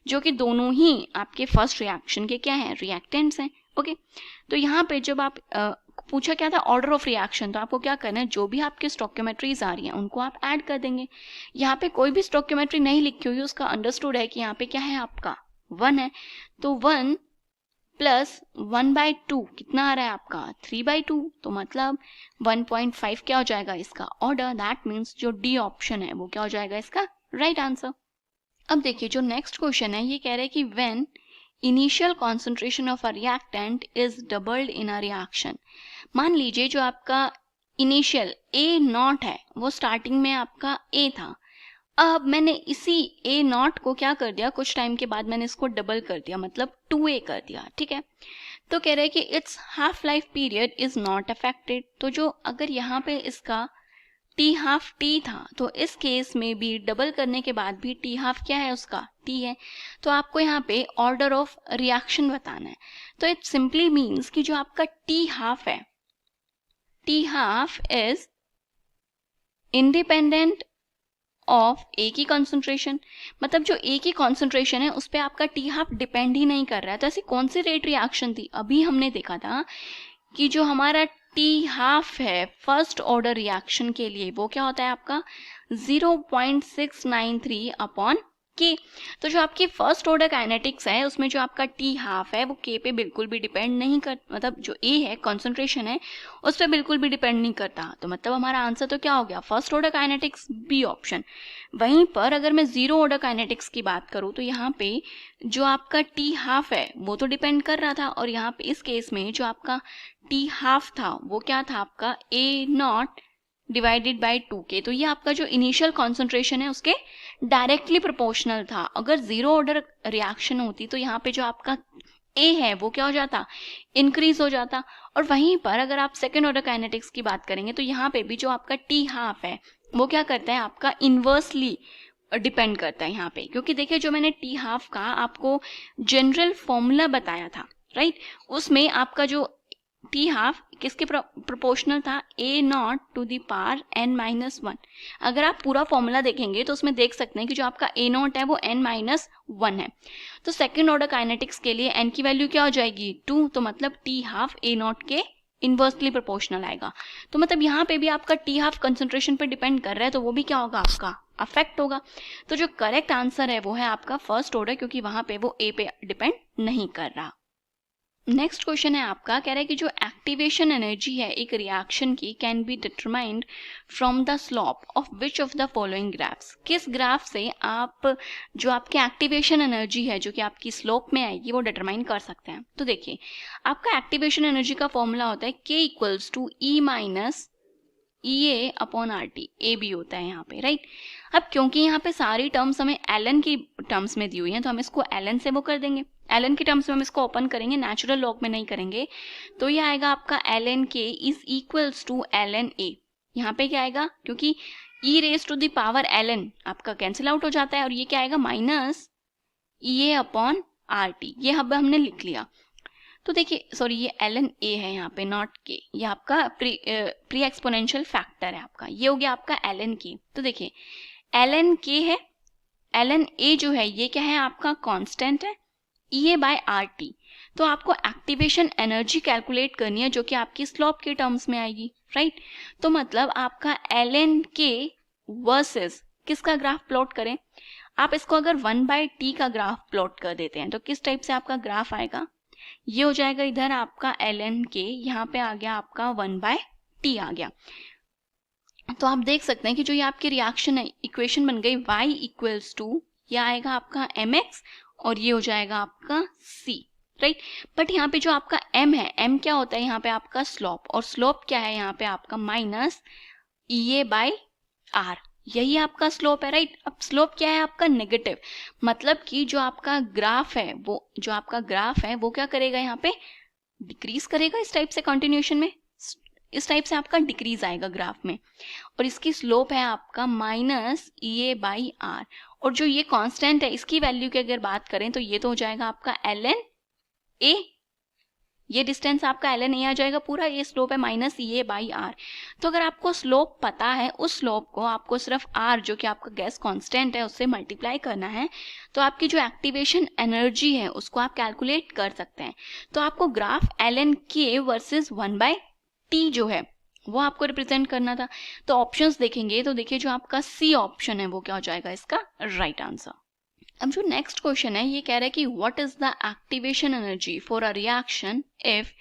जो कि दोनों ही आपके फर्स्ट रिएक्शन के क्या है, रिएक्टेंट्स हैं। ओके, तो यहाँ पे जब आप पूछा क्या था, ऑर्डर ऑफ रिएक्शन, तो आपको क्या करना है, जो भी आपके स्टोइकियोमेट्रीज आ रही हैं उनको आप ऐड कर देंगे। यहाँ पे कोई भी स्टोइकियोमेट्री नहीं लिखी हुई, उसका अंडरस्टूड है कि यहाँ पे क्या है आपका 1 है, तो 1 प्लस 1/2 कितना आ रहा है आपका 3/2, तो मतलब 1.5 क्या हो जाएगा इसका ऑर्डर। दैट मीन्स जो डी ऑप्शन है वो क्या हो जाएगा इसका राइट आंसर। अब देखिए जो नेक्स्ट क्वेश्चन है ये कह रहे हैं कि when initial concentration of a reactant is doubled in a reaction, मान लीजिए जो आपका इनिशियल A0 है वो स्टार्टिंग में आपका A था, अब मैंने इसी A0 को क्या कर दिया, कुछ टाइम के बाद मैंने इसको डबल कर दिया, मतलब 2A कर दिया। ठीक है, तो कह रहे हैं कि it's half life period is not affected, तो जो अगर यहाँ पे इसका T था, तो इस केस में भी डबल करने के बाद भी T क्या है उसका T है, तो आपको यहाँ पे ऑर्डर ऑफ रिएक्शन बताना है। तो इट सिंपली मीन्स कि जो आपका T है, T इज इंडिपेंडेंट ऑफ ए की कॉन्सेंट्रेशन, मतलब जो ए की कॉन्सेंट्रेशन है उस पर आपका T डिपेंड ही नहीं कर रहा है। तो ऐसी कौन सी रेट रिएक्शन थी, अभी हमने देखा था कि जो हमारा T है फर्स्ट ऑर्डर रिएक्शन के लिए वो क्या होता है आपका 0.693 अपॉन के। तो जो आपकी फर्स्ट ऑर्डर काइनेटिक्स है उसमें जो आपका T है वो के पे बिल्कुल भी डिपेंड नहीं कर, मतलब जो ए है कॉन्सेंट्रेशन है उस पर बिल्कुल भी डिपेंड नहीं करता। तो मतलब हमारा आंसर तो क्या हो गया, first order kinetics B option. वहीं पर अगर मैं जीरो ऑर्डर काइनेटिक्स की बात करूँ तो यहाँ पे जो आपका T है वो तो डिपेंड कर रहा था, और यहाँ पे इस केस में जो आपका T था वो क्या था आपका A0 डिवाइडेड बाय 2K। तो ये आपका जो इनिशियल कॉन्सेंट्रेशन है उसके डायरेक्टली प्रोपोर्शनल था। अगर जीरो ऑर्डर रिएक्शन होती तो यहाँ पे जो आपका A है वो क्या हो जाता, इंक्रीज हो जाता। और वहीं पर अगर आप सेकेंड ऑर्डर काइनेटिक्स की बात करेंगे तो यहाँ पे भी जो आपका T है वो क्या करता है आपका इनवर्सली डिपेंड करता है यहाँ पे, क्योंकि देखिए जो मैंने T का आपको जनरल फॉर्मूला बताया था राइट, उसमें आपका जो T किसके प्रोपोर्शनल था, A0 to the power n-1। अगर आप पूरा फॉर्मूला देखेंगे तो उसमें देख सकते हैं कि जो आपका A0 है वो n-1 है। तो सेकेंड ऑर्डर काइनेटिक्स के लिए n की वैल्यू क्या हो जाएगी 2, तो मतलब T A0 के इन्वर्सली प्रोपोर्शनल आएगा। तो मतलब यहाँ पे भी आपका टी हाफ कंसंट्रेशन पे डिपेंड कर रहा है, तो वो भी क्या होगा, आपका अफेक्ट होगा। तो जो करेक्ट आंसर है वो है आपका फर्स्ट ऑर्डर, क्योंकि वहां पे वो ए पे डिपेंड नहीं कर रहा। नेक्स्ट क्वेश्चन है आपका, कह रहा है कि जो एक्टिवेशन एनर्जी है एक रिएक्शन की can be determined from the slope of which of the following graphs. किस ग्राफ से आप जो आपकी एक्टिवेशन एनर्जी है जो कि आपकी स्लोप में आएगी वो डिटरमाइन कर सकते हैं। तो देखिए, आपका एक्टिवेशन एनर्जी का फॉर्मूला होता है K equals to E minus EA upon RT, A भी होता है यहाँ पे, राइट। अब क्योंकि यहाँ पे सारी टर्म्स हमें एलन की टर्म्स में दी हुई हैं, तो हम इसको एलन से वो कर देंगे। एलन की टर्म्स में हम इसको ओपन करेंगे, नेचुरल लॉग में नहीं करेंगे। तो ये आएगा आपका एलन के is equals to ln A. यहाँ पे क्या आएगा, क्योंकि e raise to the power ln आपका कैंसिल आउट हो जाता है, और ये क्या आएगा, माइनस EA अपॉन RT। ये अब हमने लिख लिया। तो देखिए, सॉरी, ये एलन ए है यहाँ पे, नॉट के। ये आपका प्री एक्सपोनेंशियल फैक्टर है आपका, ये हो गया आपका एलन के। तो देखिए, एलन के है, एलन ए जो है ये क्या है, आपका कांस्टेंट है, EA बाय RT। तो आपको एक्टिवेशन एनर्जी कैलकुलेट करनी है जो कि आपकी स्लोप के टर्म्स में आएगी, राइट। तो मतलब आपका एलन के वर्सेस किसका ग्राफ प्लॉट करें, आप इसको अगर 1/t का ग्राफ प्लॉट कर देते हैं तो किस टाइप से आपका ग्राफ आएगा, ये हो जाएगा इधर आपका एलन के, यहाँ पे आ गया आपका 1/t आ गया। तो आप देख सकते हैं कि जो ये आपकी रिएक्शन है, इक्वेशन बन गई y इक्वल्स टू, ये आएगा आपका mx और ये हो जाएगा आपका c, राइट। बट यहाँ पे जो आपका m है, m क्या होता है यहाँ पे आपका स्लोप, और स्लोप क्या है यहाँ पे आपका माइनस EA बाय R, यही आपका स्लोप है, राइट। अब स्लोप क्या है आपका, नेगेटिव, मतलब कि जो आपका ग्राफ है वो क्या करेगा, यहाँ पे डिक्रीज करेगा इस टाइप से, कंटिन्यूएशन में इस टाइप से आपका डिक्रीज आएगा ग्राफ में, और इसकी स्लोप है आपका माइनस EA बाई R। और जो ये कांस्टेंट है इसकी वैल्यू की अगर बात करें तो ये तो हो जाएगा आपका ln A, ये डिस्टेंस आपका ln A आ जाएगा पूरा, ये स्लोप है माइनस EA बाई R। तो अगर आपको स्लोप पता है, उस स्लोप को आपको सिर्फ R जो कि आपका गैस कांस्टेंट है उससे मल्टीप्लाई करना है, तो आपकी जो एक्टिवेशन एनर्जी है उसको आप कैलकुलेट कर सकते हैं। तो आपको graph ln K versus 1/t जो है वो आपको रिप्रेजेंट करना था। तो ऑप्शंस देखेंगे तो देखिए, जो आपका C ऑप्शन है वो क्या हो जाएगा इसका राइट आंसर। अब जो नेक्स्ट क्वेश्चन है ये कह रहा है कि what is the activation energy for a reaction if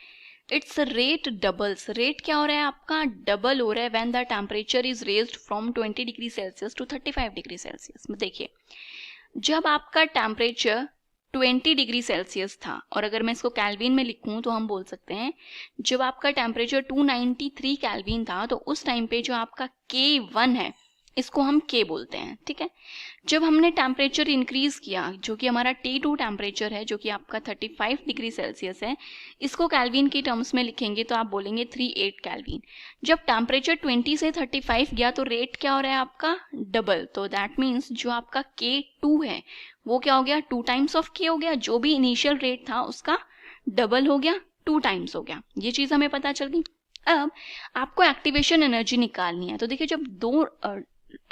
it's rate doubles. Rate क्या हो रहा है आपका, डबल हो रहा है when the temperature is raised from 20 degree Celsius to 35 degree Celsius. देखिए, जब आपका टेम्परेचर 20 डिग्री सेल्सियस था, और अगर मैं इसको कैल्विन में लिखूं तो हम बोल सकते हैं जब आपका टेम्परेचर 293 कैल्विन था, तो उस टाइम पे जो आपका K1 है इसको हम K बोलते हैं, ठीक है। जब हमने टेम्परेचर इंक्रीज किया, जो कि हमारा T2 टेम्परेचर है जो कि आपका 35 डिग्री सेल्सियस है, इसको कैल्विन की टर्म्स में लिखेंगे तो आप बोलेंगे 38 कैल्विन। जब टेम्परेचर 20 से 35 गया तो रेट क्या हो रहा है आपका, डबल। तो दैट मीन्स जो आपका K2 है वो क्या हो गया, 2 टाइम्स ऑफ K हो गया, जो भी इनिशियल रेट था उसका डबल हो गया, 2 टाइम्स हो गया। ये चीज हमें पता चल गई। अब आपको एक्टिवेशन एनर्जी निकालनी है। तो देखिए, जब दो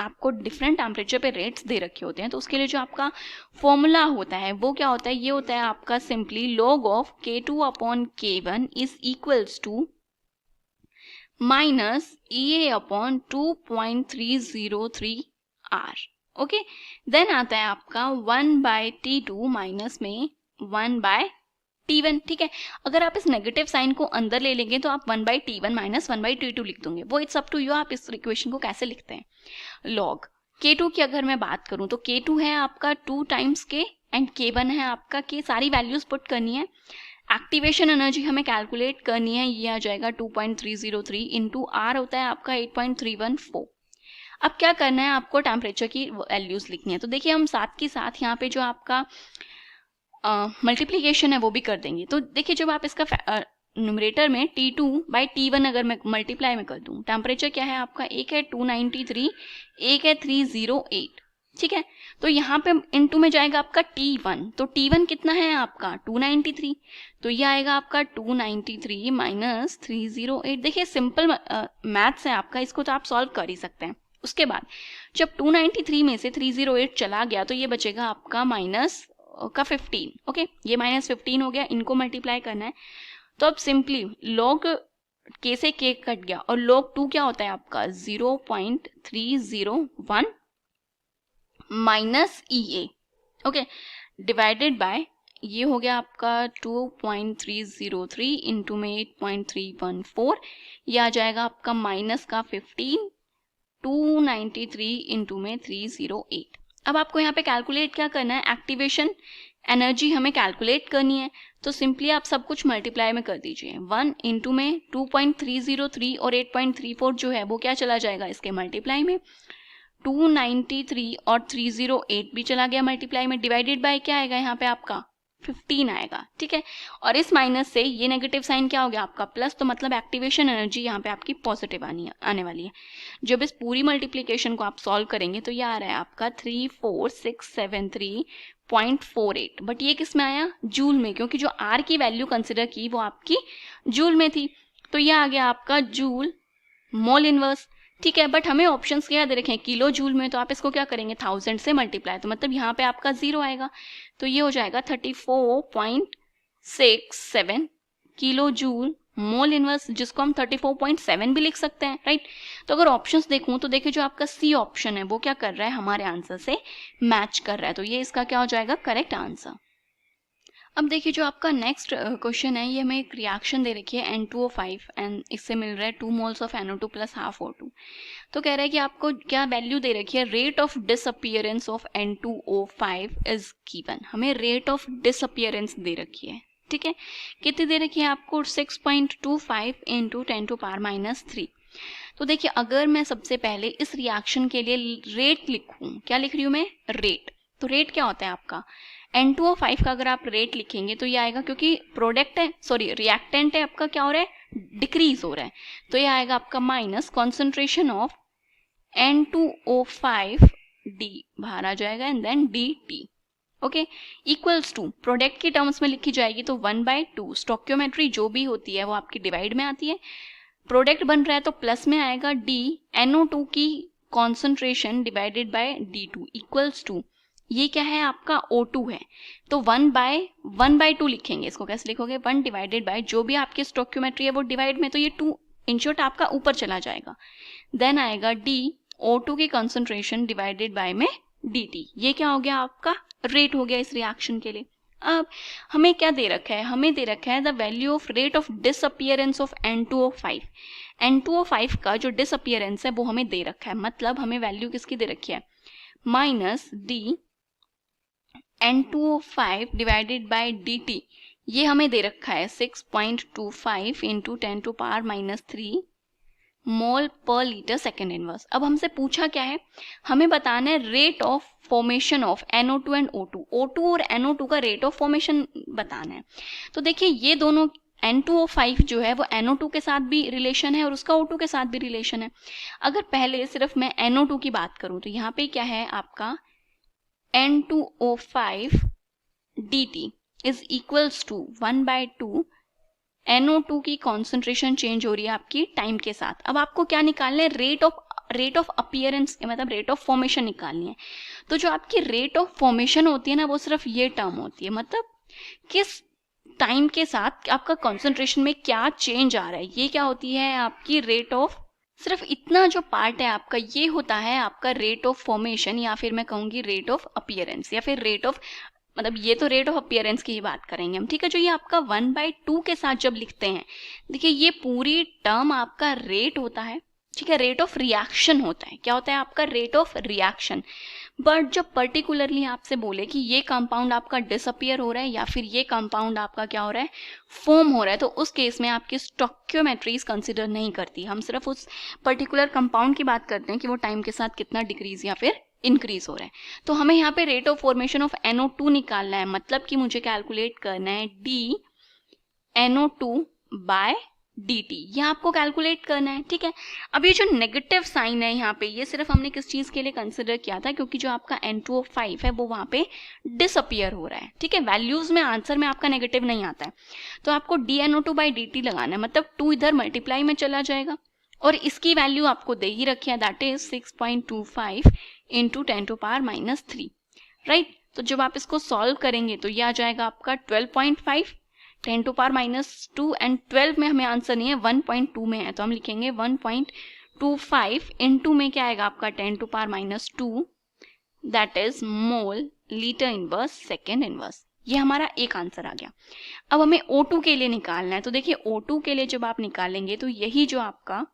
आपको डिफरेंट टेम्परेचर पे रेट्स दे रखे होते हैं तो उसके लिए जो आपका फॉर्मूला होता है वो क्या होता है, ये होता है आपका simply log of K2 upon K1 is equals to minus EA upon 2.303 R। Okay, then आता है आपका 1/T2 माइनस में 1/T1, ठीक है। अगर आप इस नेगेटिव साइन को अंदर ले लेंगे तो आप 1/T1 माइनस 1/T2 लिख दोगे, वो इट्स अप टू यू, आप इस इक्वेशन को कैसे लिखते हैं। लॉग K2 की अगर मैं बात करूं तो K2 है आपका 2 टाइम्स K एंड K1 है आपका K, सारी वैल्यूज पुट करनी है। एक्टिवेशन एनर्जी हमें कैलकुलेट करनी है, ये आ जाएगा 2.303 इंटू R होता है आपका 8.314। अब क्या करना है, आपको टेम्परेचर की वैल्यूज लिखनी है। तो देखिए, हम साथ के साथ यहाँ पे जो आपका मल्टीप्लीकेशन है वो भी कर देंगे। तो देखिए, जब आप इसका न्यूमरेटर में T2/T1 अगर मैं मल्टीप्लाई में कर दूं, टेम्परेचर क्या है आपका, एक है 293, एक है 308, ठीक है। तो यहाँ पे इनटू में जाएगा आपका T1, तो T1 कितना है आपका 293, तो ये आएगा आपका 293 माइनस 308। देखिए, सिंपल मैथ्स है आपका, इसको तो आप सॉल्व कर ही सकते हैं। उसके बाद जब 293 में से 308 चला गया तो ये बचेगा आपका माइनस का 15, ओके, ये माइनस 15 हो गया, इनको मल्टीप्लाई करना है। तो अब सिंपली log K से K कट गया और log 2 क्या होता है आपका 0.301 minus EA, okay, divided by ये हो गया आपका 2.303 इंटू में 8.314, ये आ जाएगा आपका माइनस का 15, 293 इंटू में 308। अब आपको यहाँ पे कैलकुलेट क्या करना है, एक्टिवेशन एनर्जी हमें कैलकुलेट करनी है, तो सिंपली आप सब कुछ मल्टीप्लाई में कर दीजिए। 1 इंटू में 2.303 और 8.34 जो है वो क्या चला जाएगा इसके मल्टीप्लाई में, 293 और 308 भी चला गया मल्टीप्लाई में, डिवाइडेड बाय क्या आएगा यहाँ पे आपका 15 आएगा, ठीक है। और इस माइनस से ये नेगेटिव साइन क्या हो गया आपका प्लस, तो मतलब एक्टिवेशन एनर्जी यहाँ पे आपकी पॉजिटिव आने वाली है। जब इस पूरी मल्टीप्लिकेशन को आप सॉल्व करेंगे तो ये आ रहा है आपका 34673.48, बट ये किस में आया, जूल में, क्योंकि जो आर की वैल्यू कंसिडर की वो आपकी जूल में थी, तो ये आ गया आपका जूल मोल इनवर्स, ठीक है। बट हमें ऑप्शंस क्या दे रखे हैं, किलो जूल में, तो आप इसको क्या करेंगे 1000 से मल्टीप्लाई, तो मतलब यहाँ पे आपका 0 आएगा, तो ये हो जाएगा 34.67 किलो जूल मोल इनवर्स, जिसको हम 34.7 भी लिख सकते हैं, राइट। तो अगर ऑप्शंस देखूं तो देखिए जो आपका सी ऑप्शन है वो क्या कर रहा है, हमारे आंसर से मैच कर रहा है, तो ये इसका क्या हो जाएगा करेक्ट आंसर। अब देखिए जो आपका नेक्स्ट क्वेश्चन है, ये हमें एक रिएक्शन दे रखी है N2O5 एंड इससे मिल रहा है 2 moles of NO2 plus half O2। तो कह रहा है कि आपको क्या वैल्यू दे रखी है, rate of disappearance of N2O5 is given. हमें रेट ऑफ डिसअपियरेंस दे रखी है, ठीक है। कितनी दे रखी है आपको, 6.25 इंटू 10⁻³ तो देखिए अगर मैं सबसे पहले इस रिएक्शन के लिए रेट लिखूं, क्या लिख रही हूं मैं, रेट। तो रेट क्या होता है आपका, N2O5 का अगर आप रेट लिखेंगे तो ये आएगा, क्योंकि प्रोडक्ट है, सॉरी रिएक्टेंट है आपका, क्या हो रहा है, डिक्रीज हो रहा है, तो ये आएगा आपका minus concentration of N2O5 D बाहर आ जाएगा and then DT, okay, equals to product की टर्म्स में लिखी जाएगी तो 1/2, स्टोक्योमेट्री जो भी होती है वो आपकी डिवाइड में आती है, प्रोडक्ट बन रहा है तो प्लस में आएगा D NO2 की concentration divided by D2 equals to, ये क्या है आपका O2 है, तो 1/2 लिखेंगे, इसको कैसे लिखोगे, 1 डिवाइडेड बाय जो भी आपकी स्टोक्योमेट्री है वो डिवाइड में, तो ये 2 इन शॉर्ट आपका ऊपर चला जाएगा, देन आएगा D O2 की कॉन्सेंट्रेशन डिवाइडेड बाय में DT, ये क्या हो गया आपका रेट हो गया इस रिएक्शन के लिए। अब हमें क्या दे रखा है, हमें दे रखा है the value of rate of disappearance of N2O5। N2O5 का जो डिसअपियरेंस है वो हमें दे रखा है, मतलब हमें वैल्यू किसकी दे रखी है, minus D N2O5 divided by DT, ये हमें दे रखा है 6.25 इंटू 10⁻³ मोल पर लीटर सेकेंड इनवर्स। अब हमसे पूछा क्या है, हमें बताना है rate of formation of NO2 and O2, O2 और NO2 का रेट ऑफ फॉर्मेशन बताना है। तो देखिए ये दोनों N2O5 जो है वो NO2 के साथ भी रिलेशन है और उसका O2 के साथ भी रिलेशन है। अगर पहले सिर्फ मैं NO2 की बात करूं तो यहाँ पे क्या है आपका N2O5 DT is equals to 1/2 NO2 की कॉन्सेंट्रेशन चेंज हो रही है आपकी टाइम के साथ। अब आपको क्या निकालना है, रेट ऑफ अपीयरेंस, मतलब रेट ऑफ फॉर्मेशन निकालनी है। तो जो आपकी रेट ऑफ फॉर्मेशन होती है ना वो सिर्फ ये टर्म होती है, मतलब किस टाइम के साथ आपका कॉन्सेंट्रेशन में क्या चेंज आ रहा है, ये क्या होती है आपकी रेट ऑफ, सिर्फ इतना जो पार्ट है आपका ये होता है आपका रेट ऑफ फॉर्मेशन, या फिर मैं कहूंगी रेट ऑफ अपीयरेंस, या फिर रेट ऑफ, मतलब ये तो रेट ऑफ अपीयरेंस की ही बात करेंगे हम, ठीक है। जो ये आपका 1/2 के साथ जब लिखते हैं, देखिए ये पूरी टर्म आपका रेट होता है, ठीक है, रेट ऑफ रिएक्शन होता है, क्या होता है आपका रेट ऑफ रिएक्शन। बट जब पर्टिकुलरली आपसे बोले कि ये कंपाउंड आपका डिसअपियर हो रहा है या फिर ये कंपाउंड आपका क्या हो रहा है, फॉर्म हो रहा है, तो उस केस में आपकी स्टोक्योमेट्रीज कंसिडर नहीं करती, हम सिर्फ उस पर्टिकुलर कंपाउंड की बात करते हैं कि वो टाइम के साथ कितना डिक्रीज या फिर इंक्रीज हो रहा है। तो हमें यहाँ पे rate of formation of NO2 निकालना है, मतलब कि मुझे कैलकुलेट करना है D NO2 बाय DT, ये आपको कैलकुलेट करना है, ठीक है। अब ये जो नेगेटिव साइन है यहाँ पे, ये सिर्फ हमने किस चीज के लिए कंसिडर किया था, क्योंकि जो आपका N2O5 है वो वहाँ पे डिसअपियर हो रहा है, ठीक है, वैल्यूज में आंसर में आपका नेगेटिव नहीं आता है, तो आपको DNO2 बाई DT लगाना है, मतलब 2 इधर मल्टीप्लाई में चला जाएगा और इसकी वैल्यू आपको दे ही रखी है, दैट इज 6.25 इंटू 10⁻³ राइट। तो जब आप इसको सॉल्व करेंगे तो ये आ जाएगा आपका 12.5, 10 टू पावर -2 एंड 12 में हमें आंसर नहीं है, 1.2 में है, तो हम लिखेंगे 1.25 इनटू में क्या आएगा आपका 10 to power -2, that is mole litre inverse second inverse. ये हमारा एक आंसर आ गया। अब हमें O2 के लिए निकालना है, तो देखिए O2 के लिए जब आप निकालेंगे तो यही जो आपका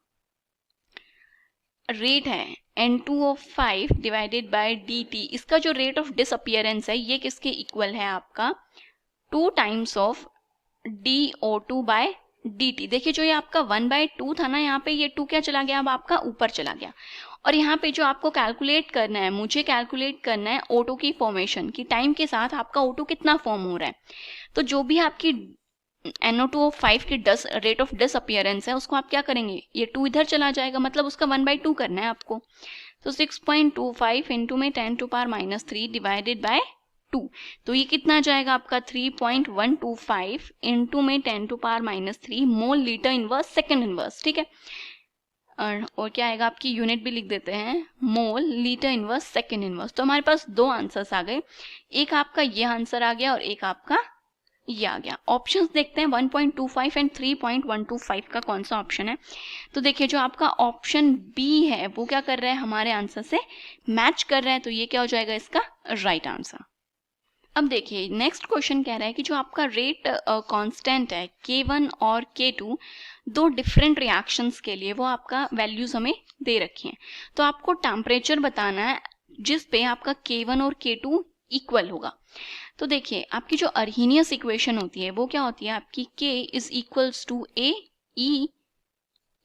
रेट है N2O5 डिवाइडेड बाय dt, इसका जो रेट ऑफ डिसअपियरेंस है ये किसके इक्वल है आपका 2 times of DO2 bye dt। देखिए जो ये आपका 1/2 था ना, यहाँ पे ये 2 क्या चला गया, अब आपका ऊपर चला गया। और यहाँ पे जो आपको कैलकुलेट करना है, मुझे कैलकुलेट करना है O2 की फॉर्मेशन की टाइम के साथ आपका O2 कितना फॉर्म हो रहा है। तो जो भी आपकी NO2O5 की रेट ऑफ डिसअपियरेंस है उसको आप क्या करेंगे, ये 2 इधर चला जाएगा, मतलब उसका 1/2 करना है आपको। तो 6.25 इंटू में 10 टू पावर -3 डिवाइडेड बाय 2, तो ये कितना जाएगा आपका 3.125 इंटू में 10 to power -3 mole litre inverse second inverse. ठीक है, और क्या आएगा, आपकी यूनिट भी लिख देते हैं, मोल लीटर इनवर्स सेकेंड इनवर्स। तो हमारे पास दो आंसर्स आ गए, एक आपका ये आंसर आ गया और एक आपका ये आ गया। ऑप्शंस देखते हैं 1.25 एंड 3.125 का कौन सा ऑप्शन है। तो देखिए जो आपका ऑप्शन बी है वो क्या कर रहा है, हमारे आंसर से मैच कर रहा है, तो ये क्या हो जाएगा इसका राइट आंसर। अब देखिए नेक्स्ट क्वेश्चन कह रहा है कि जो आपका रेट कांस्टेंट है K1 और K2 दो डिफरेंट रिएक्शंस के लिए वो आपका वैल्यूज हमें दे रखी हैं, तो आपको टेम्परेचर बताना है जिस पे आपका K1 और K2 इक्वल होगा। तो देखिए आपकी जो अर्हीनियस इक्वेशन होती है वो क्या होती है आपकी, K is equals to A E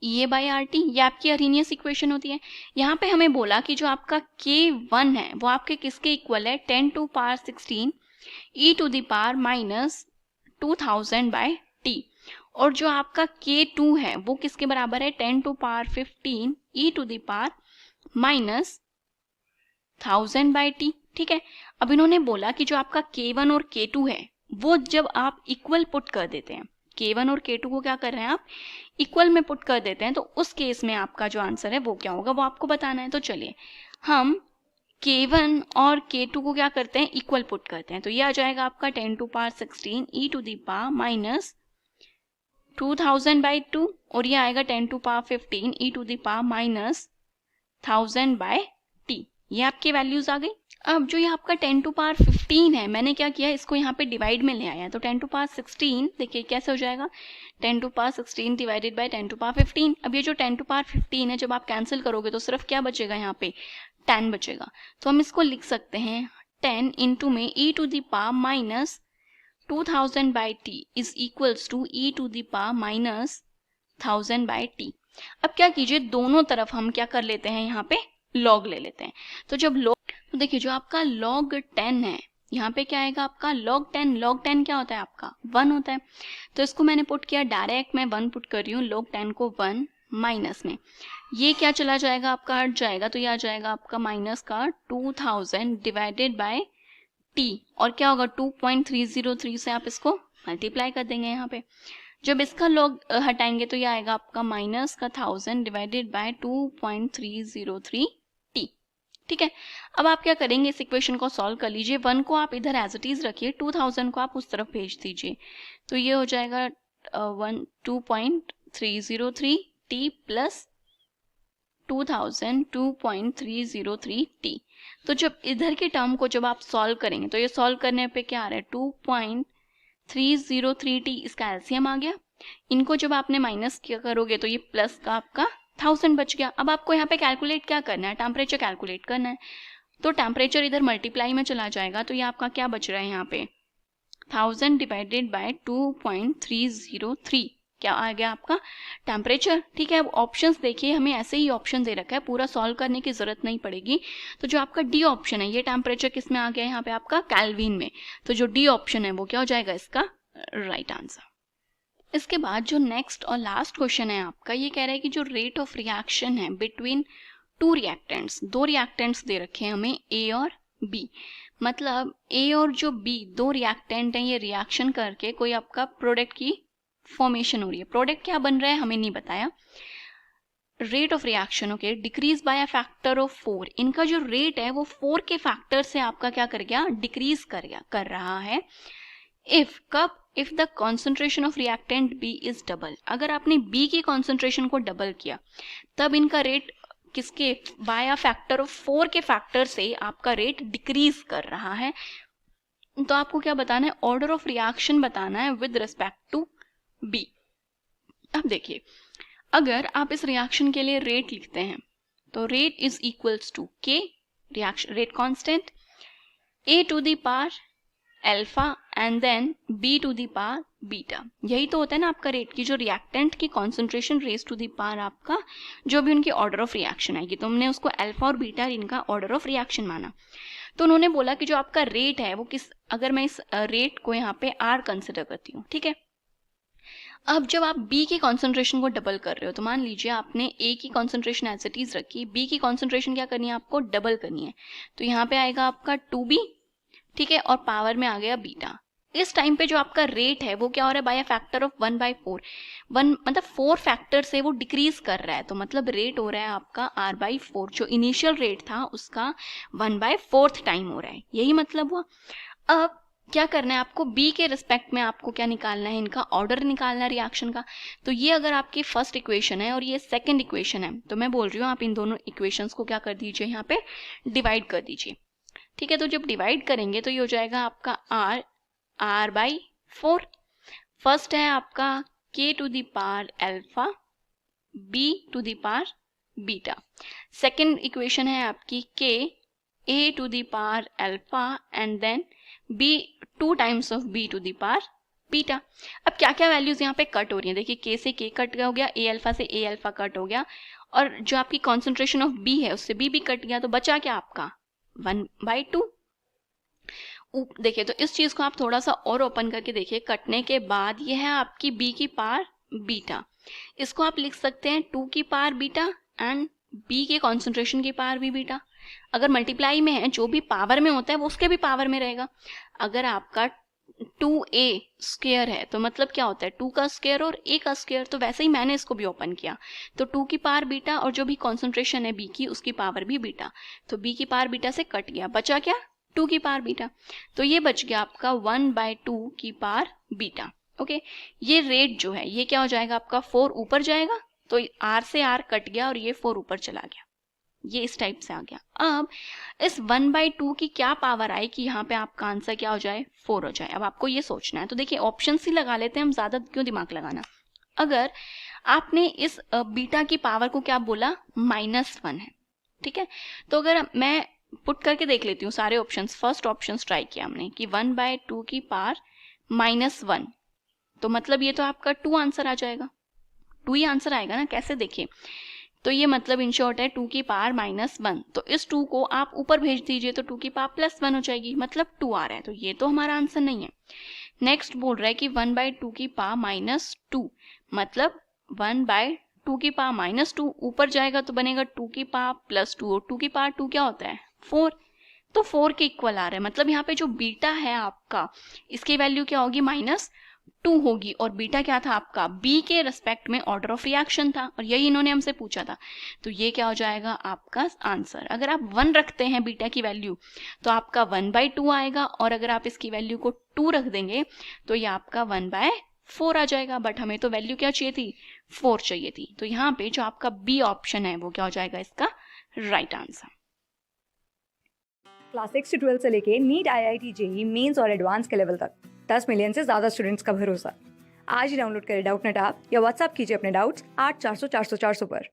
EA/RT, ये आपकी अर्हीनियस इक्वेशन होती है। यहाँ पे हमें बोला कि जो आपका K1 है वो आपके किसके इक्वल है, 10 to power 16 e to the power -2000/T, और जो आपका K2 है वो किसके बराबर है, 10 to power 15 e to the power -1000/T। ठीक है, अब इन्होंने बोला कि जो आपका K1 और K2 है वो जब आप इक्वल पुट कर देते हैं, K1 और K2 को क्या कर रहे हैं आप इक्वल में पुट कर देते हैं, तो उस केस में आपका जो आंसर है वो क्या होगा वो आपको बताना है। तो चलिए हम K1 और K2 को क्या करते हैं, इक्वल पुट करते हैं, तो ये आ जाएगा आपका 10 to power 16 e to the power -2000/2, और ये आएगा 10 to power 15 e to the power -1000/T। ये आपकी वैल्यूज आ गई। अब जो ये आपका 10 टू पावर 15 है, मैंने क्या किया इसको यहाँ पे डिवाइड में ले आया, तो 10 टू पावर 16 देखिए कैसे हो जाएगा, 10 to power 16 divided by 10 to power 15। अब ये जो 10 टू पावर 15 है जब आप कैंसिल करोगे तो सिर्फ क्या बचेगा, यहाँ पे 10 बचेगा। तो हम इसको लिख सकते हैं 10 इंटू में e to the power -2000/T is equals to e to the power -1000/T। अब क्या कीजिए दोनों तरफ हम क्या कर लेते हैं, यहाँ पे लॉग ले लेते हैं। तो जब लॉग, तो देखिए जो आपका log 10 है यहाँ पे क्या आएगा आपका log 10 क्या होता है आपका 1 होता है, तो इसको मैंने पुट किया डायरेक्ट, मैं 1 पुट कर रही हूँ, log 10 को 1 माइनस में ये क्या चला जाएगा आपका हट जाएगा, तो ये आ जाएगा आपका माइनस का 2000 डिवाइडेड बाय t, और क्या होगा 2.303 से आप इसको मल्टीप्लाई कर देंगे यहाँ पे। जब इसका log हटाएंगे तो ये आएगा आपका माइनस का 1000 डिवाइडेड बाय 2.303t। ठीक है, अब आप क्या करेंगे इस इक्वेशन को सॉल्व कर लीजिए, 1 को आप इधर एज इट इज रखिए, 2000 को आप उस तरफ भेज दीजिए, तो ये हो जाएगा 2.303t प्लस 2000 2.303t। तो जब इधर के टर्म को जब आप सॉल्व करेंगे तो ये सॉल्व करने पे क्या आ रहा है 2.303t, इसका एलसीएम आ गया। इनको जब आपने माइनस किया करोगे तो ये प्लस का आपका 1000 बच गया। अब आपको यहाँ पे कैलकुलेट क्या करना है, टेम्परेचर कैलकुलेट करना है, तो टेम्परेचर इधर मल्टीप्लाई में चला जाएगा, तो ये आपका क्या बच रहा है यहाँ पे 1000 डिवाइडेड बाय 2.303 क्या आ गया आपका टेम्परेचर। ठीक है, अब ऑप्शंस देखिए हमें ऐसे ही ऑप्शन दे रखा है, पूरा सॉल्व करने की जरूरत नहीं पड़ेगी। तो जो आपका डी ऑप्शन है ये टेम्परेचर किस में आ गया यहाँ पे आपका केल्विन में, तो जो डी ऑप्शन है वो क्या हो जाएगा इसका राइट आंसर। इसके बाद जो नेक्स्ट और लास्ट क्वेश्चन है आपका, ये कह रहा है कि जो रेट ऑफ रिएक्शन है बिटवीन टू रिएक्टेंट्स, दो रिएक्टेंट्स दे रखे हैं हमें ए और बी, मतलब ए और जो बी दो रिएक्टेंट हैं, ये रिएक्शन करके कोई आपका प्रोडक्ट की फॉर्मेशन हो रही है। प्रोडक्ट क्या बन रहा है हमें नहीं बताया। Rate of reaction okay decrease by a factor of 4, इनका जो रेट है वो 4 के फैक्टर से आपका क्या कर गया डिक्रीज कर रहा है इफ कब, if the concentration of reactant B is double, अगर आपने बी की कॉन्सेंट्रेशन को डबल किया तब इनका रेट किसके, बाय अ फैक्टर ऑफ 4 के फैक्टर से आपका रेट डिक्रीज कर रहा है। तो आपको क्या बताना है, ऑर्डर ऑफ रिएक्शन बताना है विद रिस्पेक्ट टू बी। अब देखिए, अगर आप इस रिएक्शन के लिए रेट लिखते हैं तो rate is equals to K, reaction rate constant, A to the power alpha and then B to the power beta. यही तो होता है ना आपका रेट की, जो रिएक्टेंट की concentration raise to the power आपका जो भी उनकी ऑर्डर ऑफ रिएक्शन आएगी, तो हमने उसको अल्फा और बीटा इनका ऑर्डर ऑफ रिएक्शन माना। तो उन्होंने बोला कि जो आपका रेट है वो किस, अगर मैं इस रेट को यहाँ पे आर कंसिडर करती हूँ, ठीक है। अब जब आप B की कॉन्सेंट्रेशन को डबल कर रहे हो तो मान लीजिए आपने A की कॉन्सेंट्रेशन एज इट इज रखी, B की कॉन्सेंट्रेशन क्या करनी है आपको, डबल करनी है। तो यहाँ पे आएगा आपका 2B, ठीक है, और पावर में आ गया बीटा। इस टाइम पे जो आपका रेट है वो क्या हो रहा है, बाय अ फैक्टर ऑफ 1/4, 1 मतलब 4 फैक्टर से वो डिक्रीज कर रहा है, तो मतलब रेट हो रहा है आपका R/4, जो इनिशियल रेट था उसका 1/4 टाइम हो रहा है, यही मतलब हुआ। अब क्या करना है आपको, बी के रिस्पेक्ट में आपको क्या निकालना है, इनका ऑर्डर निकालना है रिएक्शन का। तो ये अगर आपकी फर्स्ट इक्वेशन है और ये सेकंड इक्वेशन है, तो मैं बोल रही हूँ आप इन दोनों इक्वेशंस को क्या कर दीजिए, यहाँ पे डिवाइड कर दीजिए, ठीक है। तो जब डिवाइड करेंगे तो ये हो जाएगा आपका R/4। फर्स्ट है आपका K to the power alpha, B to the power beta. Second equation है आपकी K A to the power alpha and then B 2 times of B to the power beta. अब क्या क्या वैल्यूज यहाँ पे cut हो रही हैं, देखिए K से K कट हो गया, A अल्फा से A अल्फा कट हो गया, और जो आपकी कॉन्सेंट्रेशन ऑफ B है उससे B भी कट गया, तो बचा क्या आपका 1/2। देखिए, तो इस चीज को आप थोड़ा सा और ओपन करके देखिए, कटने के बाद ये है आपकी B की पावर बीटा। इसको आप लिख सकते हैं 2 की पावर बीटा एंड B के कॉन्सेंट्रेशन की पावर भी बीटा। अगर मल्टीप्लाई में है, जो भी पावर में होता है वो उसके भी पावर में रहेगा। अगर आपका 2a स्क्वायर है तो मतलब क्या होता है, 2 का स्क्वायर और a का स्क्वायर, तो वैसे ही मैंने इसको भी ओपन किया, तो 2 की पावर बीटा और जो भी कॉन्सेंट्रेशन है B की उसकी पावर भी बीटा, तो B की पावर बीटा से कट गया, बचा क्या 2 की पावर बीटा, तो ये बच गया आपका 1/2 की पावर बीटा। ओके, ये रेट जो है ये क्या हो जाएगा आपका 4 ऊपर जाएगा, तो R से R कट गया और ये 4 ऊपर चला गया, ये इस टाइप से आ गया। अब इस 1/2 की क्या पावर आई कि यहाँ पे आपका आंसर क्या हो जाए 4 हो जाए। अब आपको ये सोचना है, तो देखिए ऑप्शन ही लगा लेते हैं हम, ज्यादा क्यों दिमाग लगाना। अगर आपने इस बीटा की पावर को क्या बोला -1 है, ठीक है, तो अगर मैं पुट करके देख लेती हूँ सारे ऑप्शंस। फर्स्ट ऑप्शन ट्राई किया हमने कि 1/2 की पावर -1, तो मतलब ये तो आपका 2 आंसर आ जाएगा, 2 ही आंसर आएगा ना, कैसे देखिए, तो ये मतलब इन शॉर्ट है 2 की पावर -1, तो इस 2 को आप ऊपर भेज दीजिए तो 2 की पावर +1 हो जाएगी, मतलब 2 आ रहा है, तो ये तो हमारा आंसर नहीं है। नेक्स्ट बोल रहा है कि 1/2 की पावर -2, मतलब 1/2 की पावर -2 ऊपर जाएगा तो बनेगा 2 की पावर +2, और 2 की पावर 2 क्या होता है 4, तो 4 के इक्वल आ रहा है। मतलब यहाँ पे जो बीटा है आपका, इसकी वैल्यू क्या होगी -2 होगी, और बीटा क्या था आपका B के रेस्पेक्ट में ऑर्डर ऑफ रिएक्शन था, और यही इन्होंने हमसे पूछा था, तो ये क्या हो जाएगा आपका आंसर। अगर आप 1 रखते हैं बीटा की वैल्यू तो आपका 1/2 आएगा, और अगर आप इसकी वैल्यू को 2 रख देंगे तो ये आपका 1/4 आ जाएगा, बट हमें तो वैल्यू क्या चाहिए थी 4 चाहिए थी, तो यहाँ पे जो आपका B ऑप्शन है वो क्या हो जाएगा इसका राइट आंसर। क्लास 6 से 12 से लेके नीट, IIT, JEE मेंस और एडवांस के लेवल तक 10 मिलियन से ज़्यादा स्टूडेंट्स का भरोसा। आज ही डाउनलोड करें डाउटनेट ऐप या व्हाट्सएप कीजिए अपने डाउट्स 8400 400 400 पर।